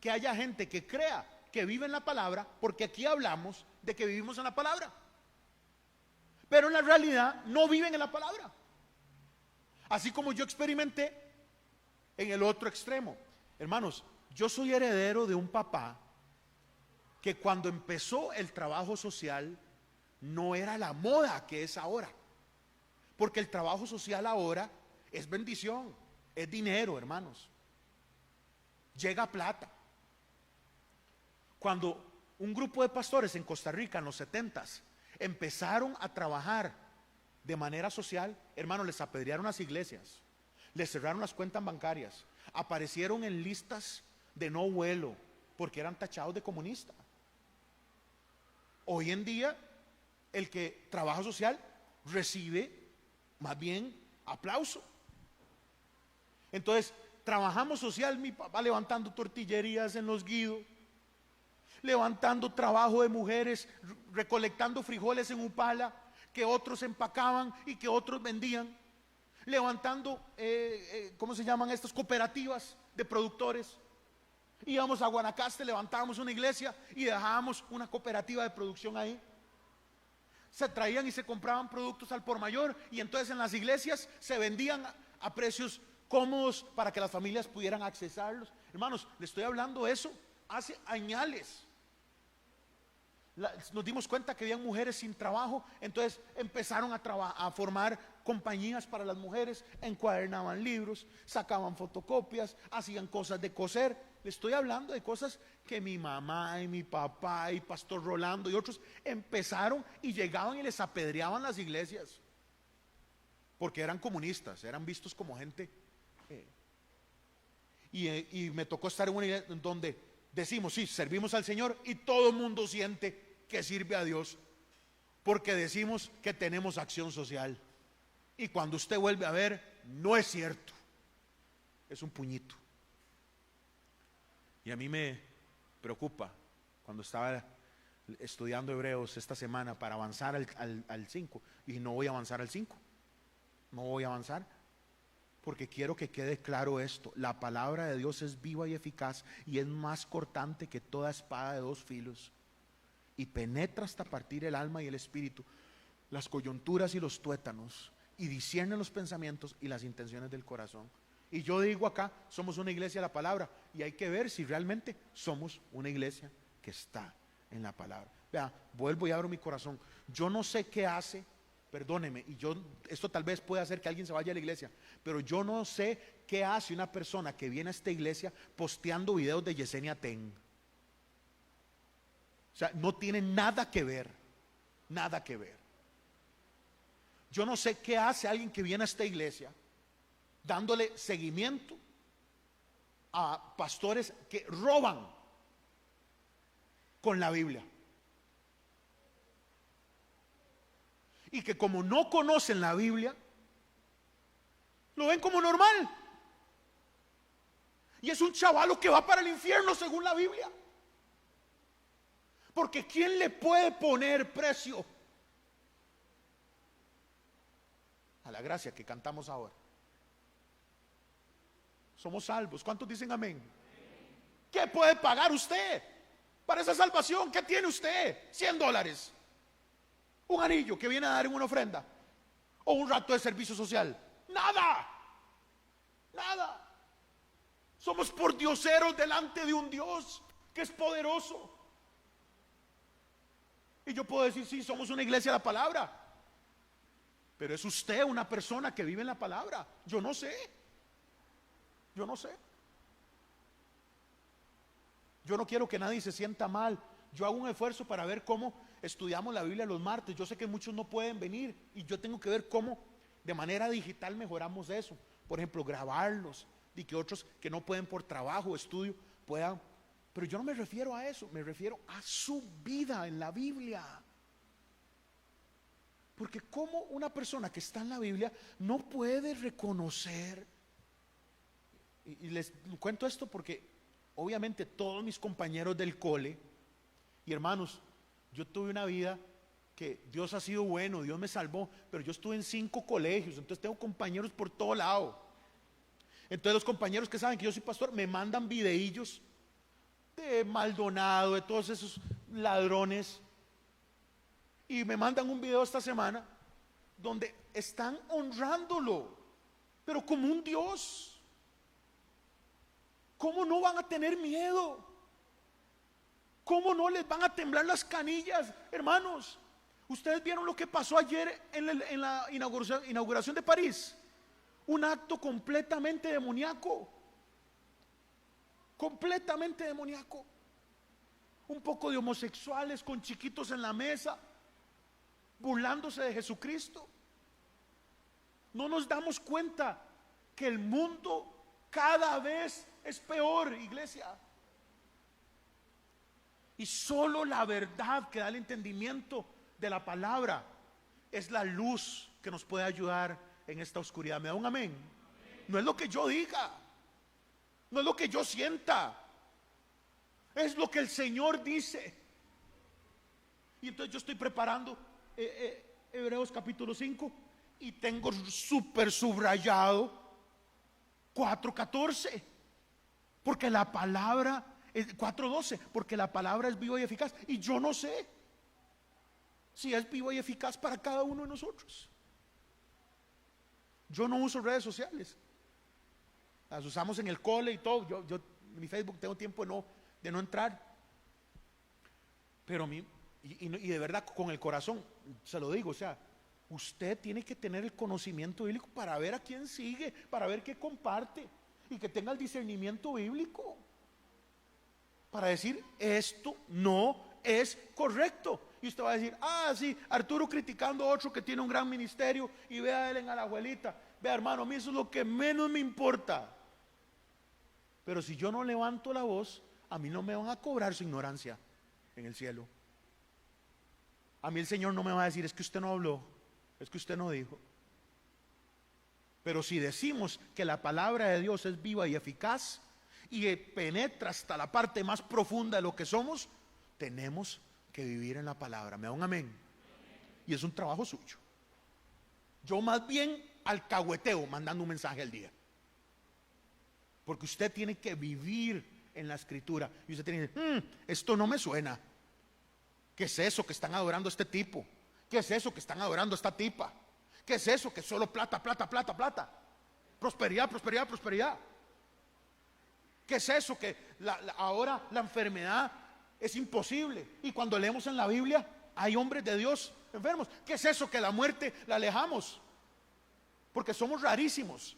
que haya gente que crea que vive en la palabra, porque aquí hablamos de que vivimos en la palabra, pero en la realidad no viven en la palabra. Así como yo experimenté en el otro extremo. Hermanos, yo soy heredero de un papá que cuando empezó el trabajo social no era la moda que es ahora, porque el trabajo social ahora es bendición, es dinero, hermanos, llega plata. Cuando un grupo de pastores en Costa Rica en los 70s empezaron a trabajar de manera social, hermanos, les apedrearon las iglesias, les cerraron las cuentas bancarias, aparecieron en listas de no vuelo porque eran tachados de comunistas. Hoy en día el que trabaja social recibe más bien aplauso. Entonces trabajamos social, mi papá levantando tortillerías en Los Guidos, levantando trabajo de mujeres, recolectando frijoles en Upala que otros empacaban y que otros vendían, levantando ¿cómo se llaman estas cooperativas de productores? Íbamos a Guanacaste, levantábamos una iglesia y dejábamos una cooperativa de producción ahí. Se traían y se compraban productos al por mayor, y entonces en las iglesias se vendían a precios cómodos para que las familias pudieran accesarlos. Hermanos, le estoy hablando de eso hace añales. Nos dimos cuenta que había mujeres sin trabajo, entonces empezaron a formar compañías para las mujeres, encuadernaban libros, sacaban fotocopias, hacían cosas de coser. Le estoy hablando de cosas que mi mamá y mi papá y Pastor Rolando y otros empezaron, y llegaban y les apedreaban las iglesias porque eran comunistas, eran vistos como gente. Y me tocó estar en una iglesia donde decimos, sí, servimos al Señor, y todo el mundo siente que sirve a Dios porque decimos que tenemos acción social, y cuando usted vuelve a ver, no es cierto, es un puñito. Y a mí me preocupa cuando estaba estudiando Hebreos esta semana para avanzar al 5, y no voy a avanzar al 5, no voy a avanzar, porque quiero que quede claro esto: la palabra de Dios es viva y eficaz, y es más cortante que toda espada de 2 filos, y penetra hasta partir el alma y el espíritu, las coyunturas y los tuétanos y discierne los pensamientos y las intenciones del corazón. Y yo digo acá, somos una iglesia de la palabra, y hay que ver si realmente somos una iglesia que está en la palabra. Vea, vuelvo y abro mi corazón. Yo no sé qué hace, perdóneme, y esto tal vez puede hacer que alguien se vaya a la iglesia, pero yo no sé qué hace una persona que viene a esta iglesia posteando videos de Yesenia Ten. O sea, no tiene nada que ver, nada que ver. Yo no sé qué hace alguien que viene a esta iglesia dándole seguimiento a pastores que roban con la Biblia. Y que como no conocen la Biblia, lo ven como normal. Y es un chavalo que va para el infierno según la Biblia. Porque ¿quién le puede poner precio a la gracia que cantamos ahora? Somos salvos. ¿Cuántos dicen amén? ¿Qué puede pagar usted para esa salvación? ¿Qué tiene usted? $100. Un anillo que viene a dar en una ofrenda. O un rato de servicio social. Nada. Nada. Somos pordioseros delante de un Dios que es poderoso. Y yo puedo decir, sí, somos una iglesia de la palabra. Pero es usted una persona que vive en la palabra. Yo no sé. Yo no sé. Yo no quiero que nadie se sienta mal. Yo hago un esfuerzo para ver cómo estudiamos la Biblia los martes. Yo sé que muchos no pueden venir y yo tengo que ver cómo de manera digital mejoramos eso. Por ejemplo, grabarlos y que otros que no pueden por trabajo o estudio puedan. Pero yo no me refiero a eso, me refiero a su vida en la Biblia. Porque como una persona que está en la Biblia no puede reconocer, y les cuento esto porque obviamente todos mis compañeros del cole, y hermanos, yo tuve una vida que Dios ha sido bueno, Dios me salvó, pero yo estuve en 5 colegios, entonces tengo compañeros por todo lado. Entonces los compañeros que saben que yo soy pastor me mandan videillos de Maldonado, de todos esos ladrones, y me mandan un video esta semana donde están honrándolo, pero como un Dios. ¿Cómo no van a tener miedo? ¿Cómo no les van a temblar las canillas, hermanos? Ustedes vieron lo que pasó ayer en la inauguración de París. Un acto completamente demoníaco. Completamente demoníaco. Un poco de homosexuales con chiquitos en la mesa, burlándose de Jesucristo. No nos damos cuenta que el mundo cada vez es peor, iglesia. Y solo la verdad que da el entendimiento de la palabra es la luz que nos puede ayudar en esta oscuridad. ¿Me da un amén? No es lo que yo diga, no es lo que yo sienta, es lo que el Señor dice. Y entonces yo estoy preparando Hebreos capítulo 5 y tengo súper subrayado 4:14, porque la palabra 4:12, porque la palabra es viva y eficaz. Y yo no sé si es viva y eficaz para cada uno de nosotros. Yo no uso redes sociales, las usamos en el cole y todo. Yo mi Facebook tengo tiempo de no entrar, pero y de verdad con el corazón se lo digo, o sea, usted tiene que tener el conocimiento bíblico para ver a quién sigue, para ver qué comparte, y que tenga el discernimiento bíblico para decir esto no es correcto. Y usted va a decir, sí, Arturo criticando a otro que tiene un gran ministerio y ve a él en Alajuelita. Vea, hermano, a mí eso es lo que menos me importa. Pero si yo no levanto la voz, a mí no me van a cobrar su ignorancia en el cielo. A mí el Señor no me va a decir, es que usted no habló, es que usted no dijo. Pero si decimos que la palabra de Dios es viva y eficaz y penetra hasta la parte más profunda de lo que somos, tenemos que vivir en la palabra. ¿Me da un amén? Y es un trabajo suyo. Yo más bien alcahueteo mandando un mensaje al día, porque usted tiene que vivir en la escritura. Y usted tiene que decir, esto no me suena. ¿Qué es eso que están adorando a este tipo? ¿Qué es eso que están adorando a esta tipa? ¿Qué es eso que solo plata, plata, plata, plata? Prosperidad, prosperidad, prosperidad. ¿Qué es eso que ahora la enfermedad es imposible? Y cuando leemos en la Biblia hay hombres de Dios enfermos. ¿Qué es eso que la muerte la alejamos? Porque somos rarísimos.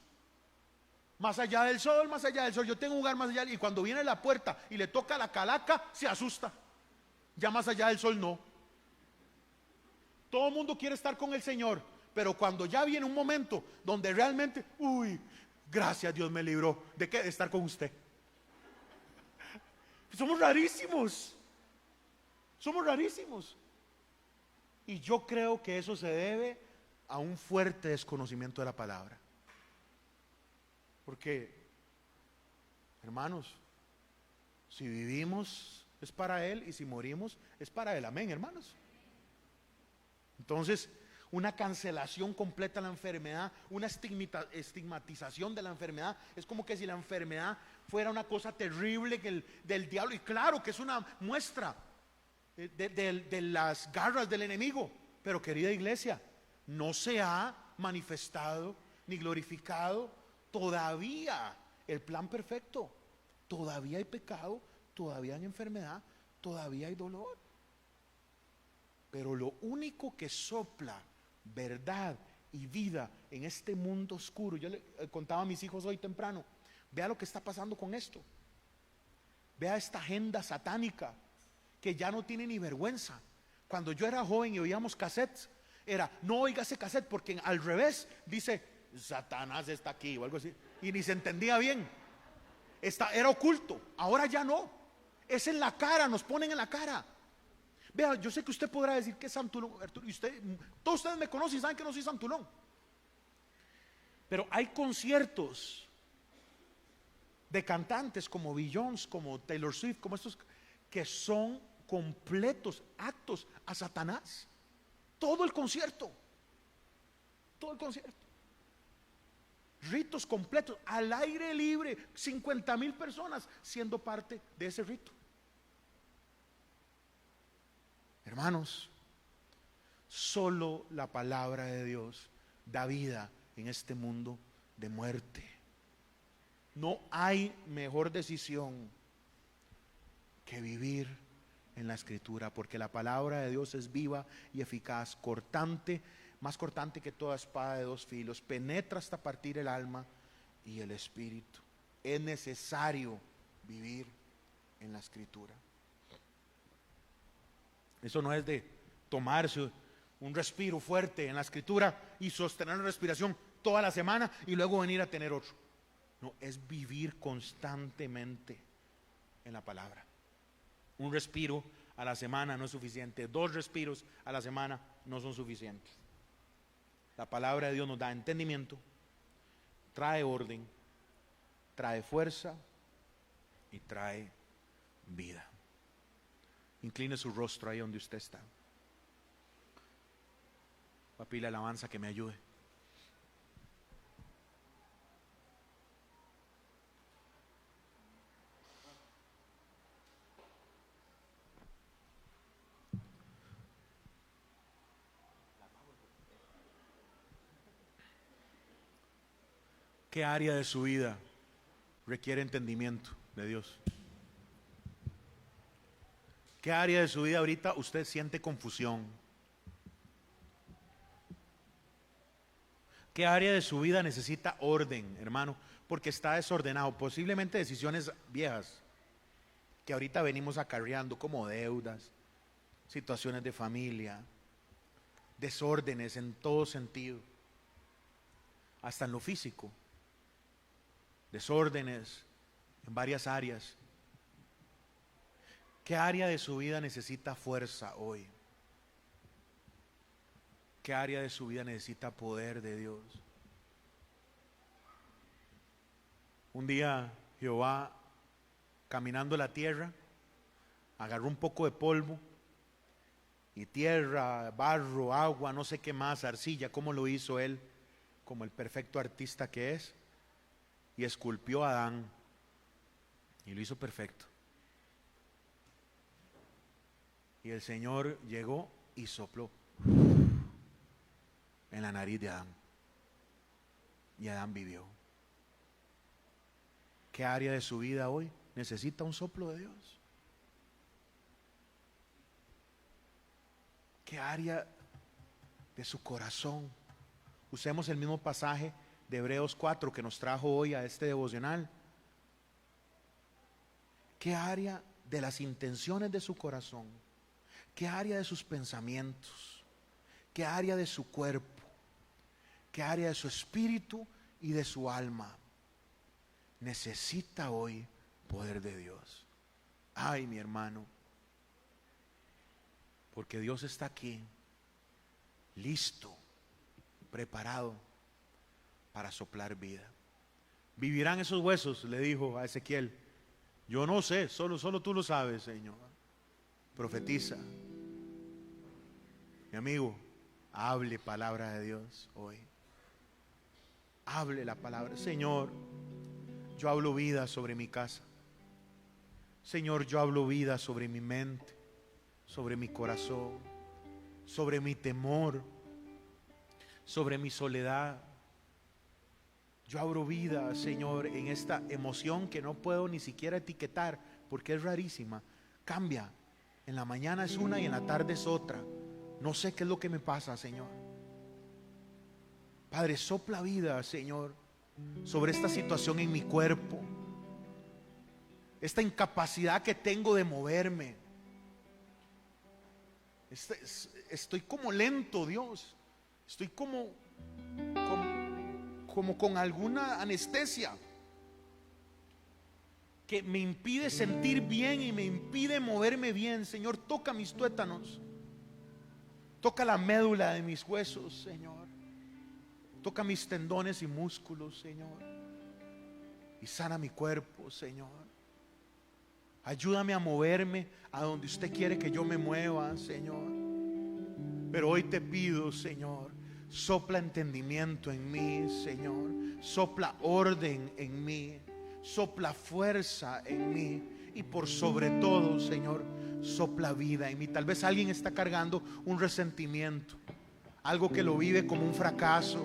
Más allá del sol, más allá del sol. Yo tengo un lugar más allá, y cuando viene a la puerta y le toca la calaca, se asusta. Ya más allá del sol no. Todo el mundo quiere estar con el Señor, pero cuando ya viene un momento donde realmente, uy, gracias, Dios me libró. ¿De qué? De estar con usted. Somos rarísimos. Somos rarísimos. Y yo creo que eso se debe a un fuerte desconocimiento de la palabra. Porque, hermanos, si vivimos es para Él, y si morimos es para Él. Amén, hermanos. Entonces, una cancelación completa de la enfermedad, una estigmatización de la enfermedad, es como que si la enfermedad fuera una cosa terrible del diablo. Y claro que es una muestra de las garras del enemigo. Pero, querida iglesia, no se ha manifestado ni glorificado todavía el plan perfecto. Todavía hay pecado, todavía hay enfermedad, todavía hay dolor. Pero lo único que sopla verdad y vida en este mundo oscuro, yo le contaba a mis hijos hoy temprano, vea lo que está pasando con esto. Vea esta agenda satánica que ya no tiene ni vergüenza. Cuando yo era joven y oíamos cassettes, era, no oiga ese cassette porque al revés dice, Satanás está aquí o algo así, y ni se entendía bien. Era oculto. Ahora ya no, es en la cara, nos ponen en la cara. Vea, yo sé que usted podrá decir que es Santulón, y todos ustedes me conocen y saben que no soy Santulón, pero hay conciertos de cantantes como Beyoncé, como Taylor Swift, como estos, que son completos actos a Satanás. Todo el concierto, ritos completos, al aire libre, 50,000 personas siendo parte de ese rito. Hermanos, solo la palabra de Dios da vida en este mundo de muerte. No hay mejor decisión que vivir en la Escritura, porque la palabra de Dios es viva y eficaz, cortante, más cortante que toda espada de dos filos, penetra hasta partir el alma y el espíritu. Es necesario vivir en la Escritura. Eso no es de tomarse un respiro fuerte en la Escritura y sostener la respiración toda la semana y luego venir a tener otro. No, es vivir constantemente en la palabra. Un respiro a la semana no es suficiente. 2 respiros a la semana no son suficientes. La palabra de Dios nos da entendimiento, trae orden, trae fuerza y trae vida. Incline su rostro ahí donde usted está. Voy a pedirle alabanza que me ayude. ¿Qué área de su vida requiere entendimiento de Dios? ¿Qué área de su vida ahorita usted siente confusión? ¿Qué área de su vida necesita orden, hermano? Porque está desordenado, posiblemente decisiones viejas que ahorita venimos acarreando, como deudas, situaciones de familia, desórdenes en todo sentido, hasta en lo físico, desórdenes en varias áreas. ¿Qué área de su vida necesita fuerza hoy? ¿Qué área de su vida necesita poder de Dios? Un día Jehová, caminando la tierra, agarró un poco de polvo y tierra, barro, agua, no sé qué más, arcilla, cómo lo hizo él, como el perfecto artista que es, y esculpió a Adán y lo hizo perfecto. Y el Señor llegó y sopló en la nariz de Adán. Y Adán vivió. ¿Qué área de su vida hoy necesita un soplo de Dios? ¿Qué área de su corazón? Usemos el mismo pasaje de Hebreos 4 que nos trajo hoy a este devocional. ¿Qué área de las intenciones de su corazón? ¿Qué área de sus pensamientos? ¿Qué área de su cuerpo? ¿Qué área de su espíritu y de su alma necesita hoy poder de Dios? Ay, mi hermano, porque Dios está aquí, listo, preparado para soplar vida. ¿Vivirán esos huesos?, le dijo a Ezequiel. Yo no sé, solo tú lo sabes, Señor. Profetiza. Mi amigo, hable palabra de Dios hoy. Hable la palabra. Señor, yo hablo vida sobre mi casa. Señor, yo hablo vida sobre mi mente, sobre mi corazón, sobre mi temor, sobre mi soledad. Yo abro vida, Señor, en esta emoción que no puedo ni siquiera etiquetar porque es rarísima. Cambia. En la mañana es una y en la tarde es otra. No sé qué es lo que me pasa, Señor. Padre, sopla vida, Señor, sobre esta situación en mi cuerpo. Esta incapacidad que tengo de moverme. Estoy como lento, Dios. Estoy como con alguna anestesia que me impide sentir bien y me impide moverme bien. Señor, toca mis tuétanos, toca la médula de mis huesos, Señor, toca mis tendones y músculos, Señor, y sana mi cuerpo, Señor. Ayúdame a moverme a donde usted quiere que yo me mueva, Señor. Pero hoy te pido, Señor, sopla entendimiento en mí, Señor. Sopla orden en mí. Sopla fuerza en mí. Y por sobre todo, Señor, sopla vida en mí. Tal vez alguien está cargando un resentimiento, algo que lo vive como un fracaso,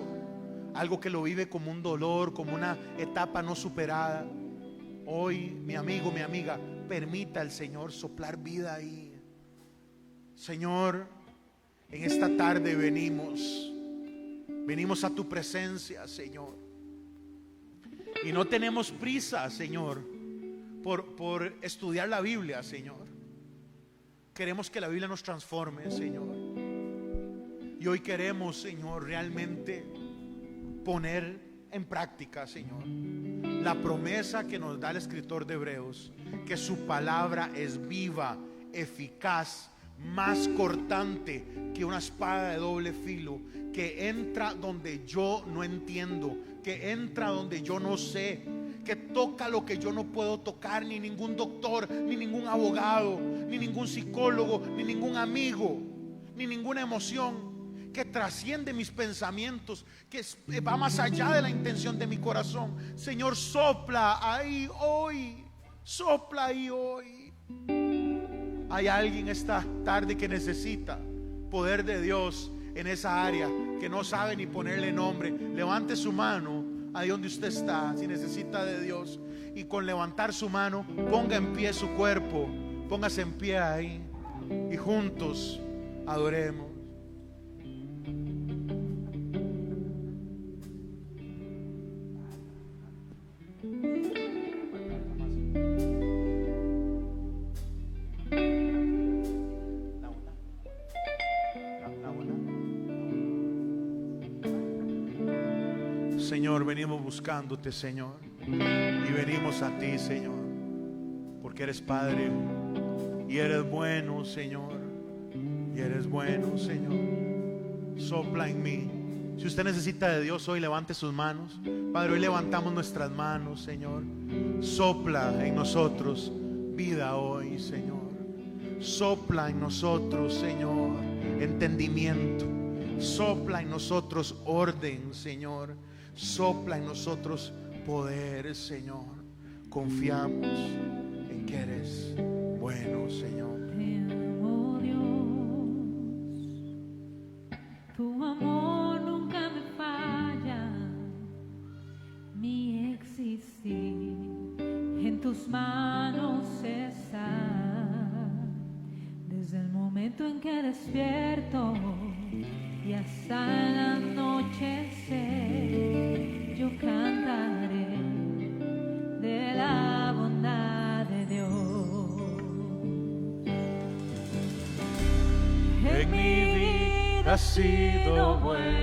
algo que lo vive como un dolor, como una etapa no superada. Hoy, mi amigo, mi amiga, permita al Señor soplar vida ahí. Señor, en esta tarde venimos a tu presencia, Señor, y no tenemos prisa, Señor, por estudiar la Biblia, Señor. Queremos que la Biblia nos transforme, Señor, y hoy queremos, Señor, realmente poner en práctica, Señor, la promesa que nos da el escritor de Hebreos, que su palabra es viva, eficaz, más cortante que una espada de doble filo, que entra donde yo no entiendo, que entra donde yo no sé, que toca lo que yo no puedo tocar, ni ningún doctor, ni ningún abogado, ni ningún psicólogo, ni ningún amigo, ni ninguna emoción, que trasciende mis pensamientos, que va más allá de la intención de mi corazón. Señor, sopla ahí hoy, sopla ahí hoy. Hay alguien esta tarde que necesita poder de Dios en esa área, que no sabe ni ponerle nombre. Levante su mano ahí donde usted está, si necesita de Dios, y con levantar su mano ponga en pie su cuerpo. Póngase en pie ahí y juntos adoremos. Señor, venimos buscándote, Señor, y venimos a ti, Señor, porque eres Padre y eres bueno, Señor, y eres bueno, Señor. Sopla en mí. Si usted necesita de Dios hoy, levante sus manos. Padre, hoy levantamos nuestras manos, Señor. Sopla en nosotros vida hoy, Señor. Sopla en nosotros, Señor, entendimiento. Sopla en nosotros orden, Señor. Sopla en nosotros poder, Señor. Confiamos en que eres bueno, Señor. Te amo, Dios, tu amor nunca tus manos está. Desde el momento en que despierto y hasta el anochecer, yo cantaré de la bondad de Dios. En mi vida ha sido bueno.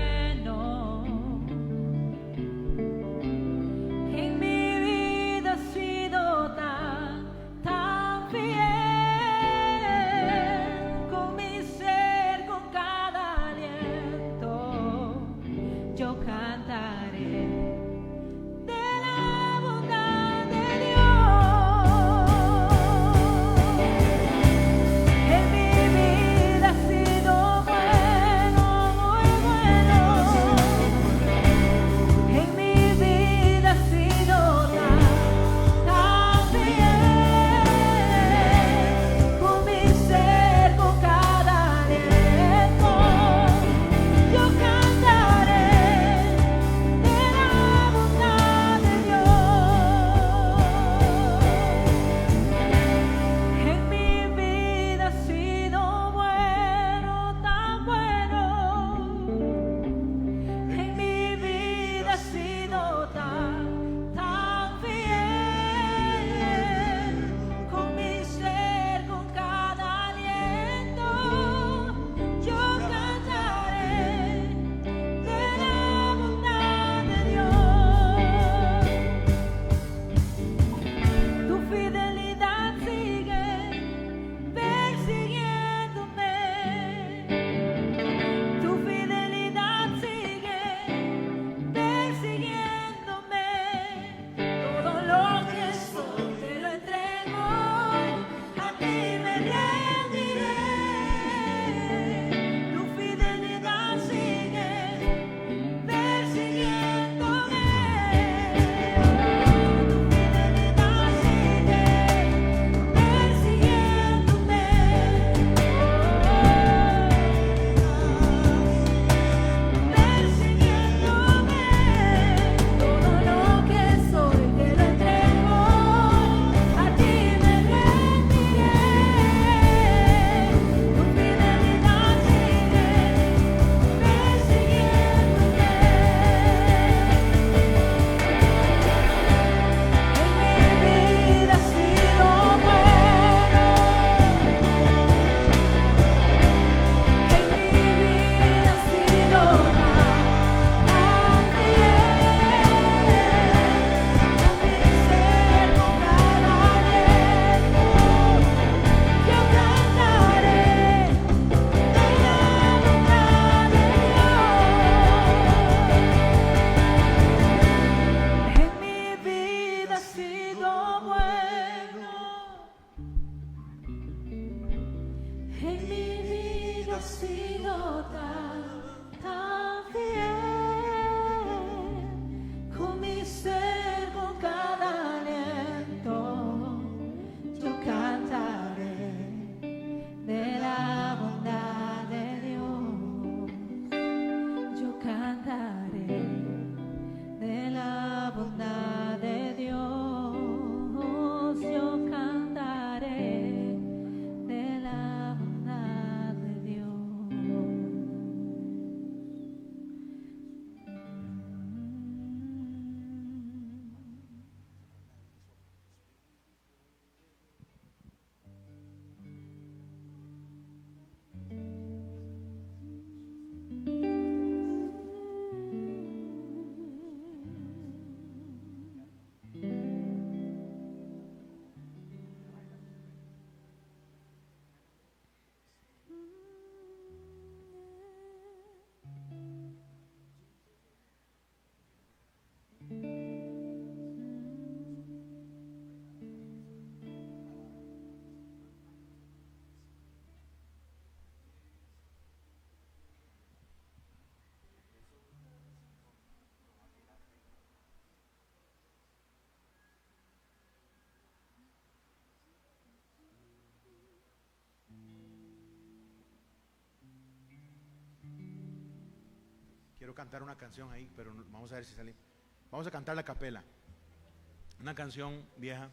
Quiero cantar una canción ahí, pero vamos a ver si sale. Vamos a cantar la capela. Una canción vieja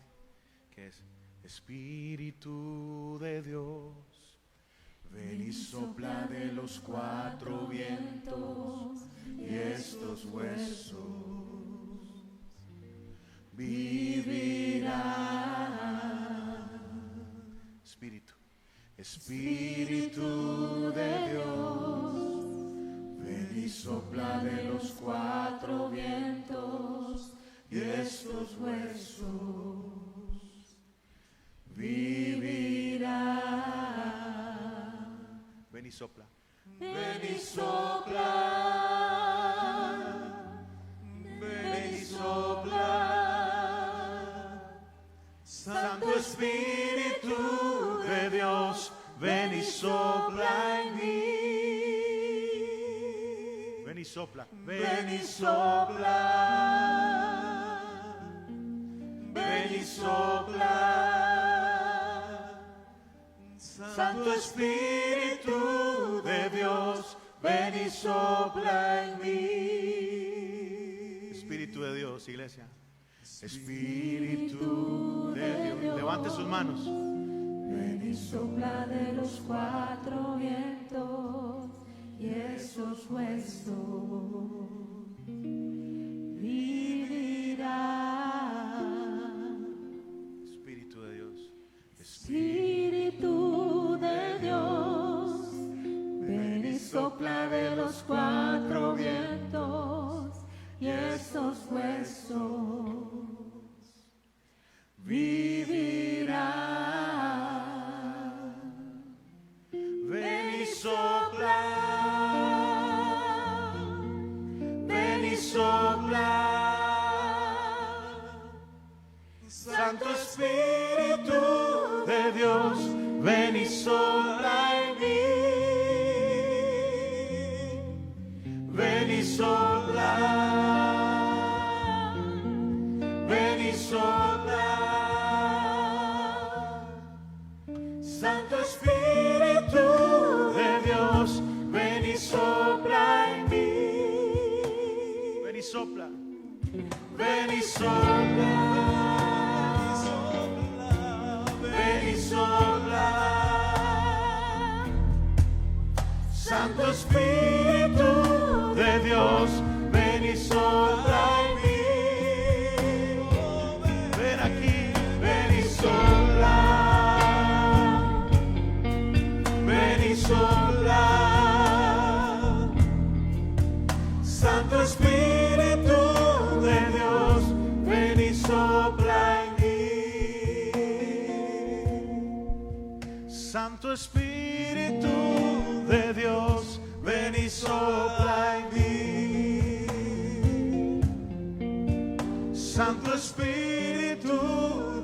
que es Espíritu de Dios, ven y sopla de los cuatro vientos y estos huesos vivirán. Espíritu, Espíritu de Dios, ven y sopla de los cuatro vientos y estos huesos vivirán. Ven y sopla. Ven y sopla. Ven y sopla. Santo Espíritu de Dios, ven y sopla en mí. Ven y sopla. Ven y sopla. Ven y sopla. Santo Espíritu de Dios, ven y sopla en mí. Espíritu de Dios, iglesia. Espíritu de Dios. Levante sus manos. Ven y sopla de los cuatro vientos y esos huesos vivirán. Espíritu de Dios. Espíritu de Dios, ven y sopla de los cuatro vientos y esos huesos vivirán. Ven y sopla. Ven y sopla. Santo Espíritu de Dios, ven y sopla en mí. Ven y sopla. Ven y sopla. Santo Espíritu de Dios, ven y sopla en mí. Ven y sopla. Ven y sopla. Ven y sopla. Santo Espíritu de Dios, ven y sopla en mí. Ven aquí, ven y sopla. Ven y sopla. Santo Espíritu de Dios, ven y sopla en mí. Santo Espíritu de Dios, ven y sopla en mí. Santo Espíritu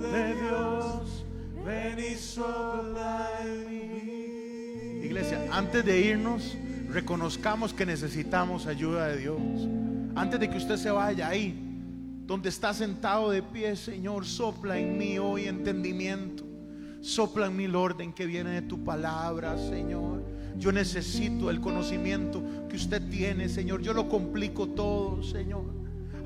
de Dios, ven y sopla en mí. Iglesia, antes de irnos, reconozcamos que necesitamos ayuda de Dios. Antes de que usted se vaya ahí, donde está sentado de pie, Señor, sopla en mí hoy entendimiento. Sopla en mí el orden que viene de tu palabra, Señor. Yo necesito el conocimiento que usted tiene, Señor. Yo lo complico todo, Señor.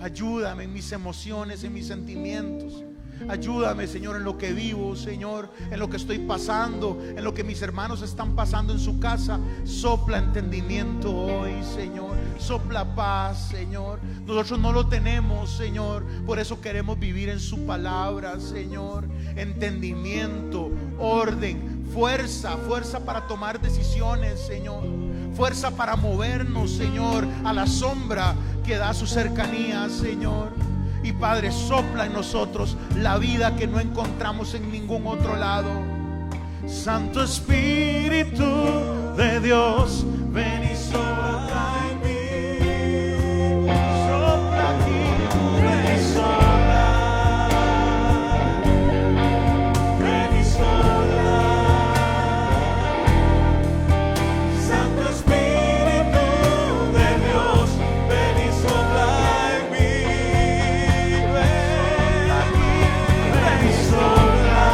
Ayúdame en mis emociones, en mis sentimientos. Ayúdame, Señor, en lo que vivo, Señor, en lo que estoy pasando, en lo que mis hermanos están pasando en su casa. Sopla entendimiento hoy, Señor. Sopla paz, Señor. Nosotros no lo tenemos, Señor. Por eso queremos vivir en su palabra, Señor. Entendimiento, orden, fuerza para tomar decisiones, Señor. Fuerza para movernos, Señor, a la sombra que da su cercanía, Señor. Y Padre, sopla en nosotros la vida que no encontramos en ningún otro lado. Santo Espíritu de Dios, ven y sopla en mí. Sopla aquí, ven y sopla. Ven y sopla. Santo Espíritu de Dios, ven y sopla en mí. Ven y sopla.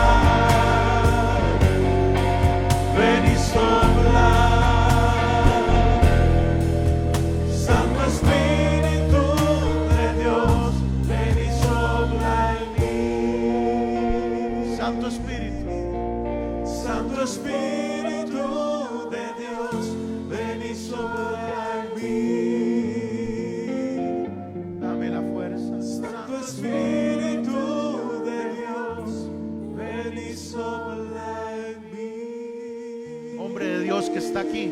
Ven y sopla. que está aquí,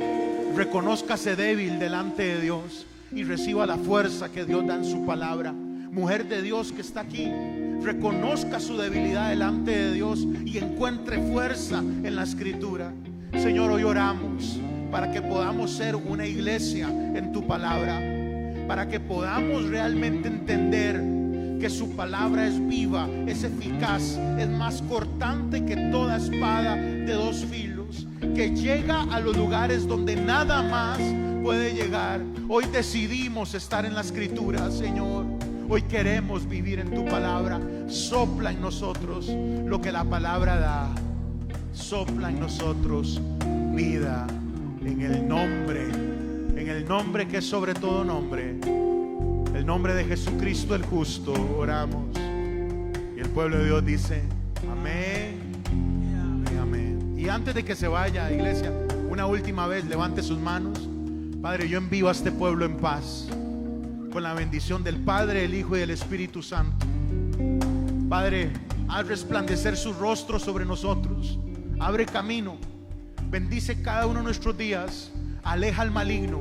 reconózcase débil delante de Dios y reciba la fuerza que Dios da en su palabra. Mujer de Dios que está aquí, reconozca su debilidad delante de Dios y encuentre fuerza en la Escritura. Señor, hoy oramos para que podamos ser una iglesia en tu palabra, para que podamos realmente entender que su palabra es viva, es eficaz, es más cortante que toda espada de dos filos, que llega a los lugares donde nada más puede llegar. Hoy decidimos estar en la Escritura, Señor. Hoy queremos vivir en tu palabra. Sopla en nosotros lo que la palabra da. Sopla en nosotros vida, en el nombre que es sobre todo nombre, el nombre de Jesucristo el justo, oramos. Y el pueblo de Dios dice amén y amén. Y antes de que se vaya, iglesia, una última vez levante sus manos. Padre, yo envío a este pueblo en paz, con la bendición del Padre, el Hijo y del Espíritu Santo. Padre, haz resplandecer su rostro sobre nosotros, abre camino, bendice cada uno de nuestros días, aleja al maligno,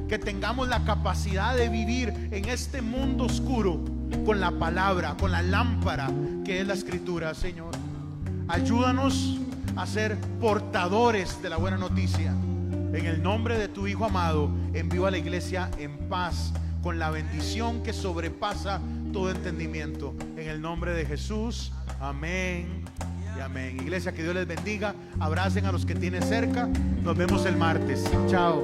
que tengamos la capacidad de vivir en este mundo oscuro con la palabra, con la lámpara que es la Escritura. Señor, ayúdanos a ser portadores de la buena noticia. En el nombre de tu Hijo amado, envío a la iglesia en paz, con la bendición que sobrepasa todo entendimiento. En el nombre de Jesús, amén y amén. Iglesia, que Dios les bendiga. Abracen a los que tienen cerca. Nos vemos el martes. Chao.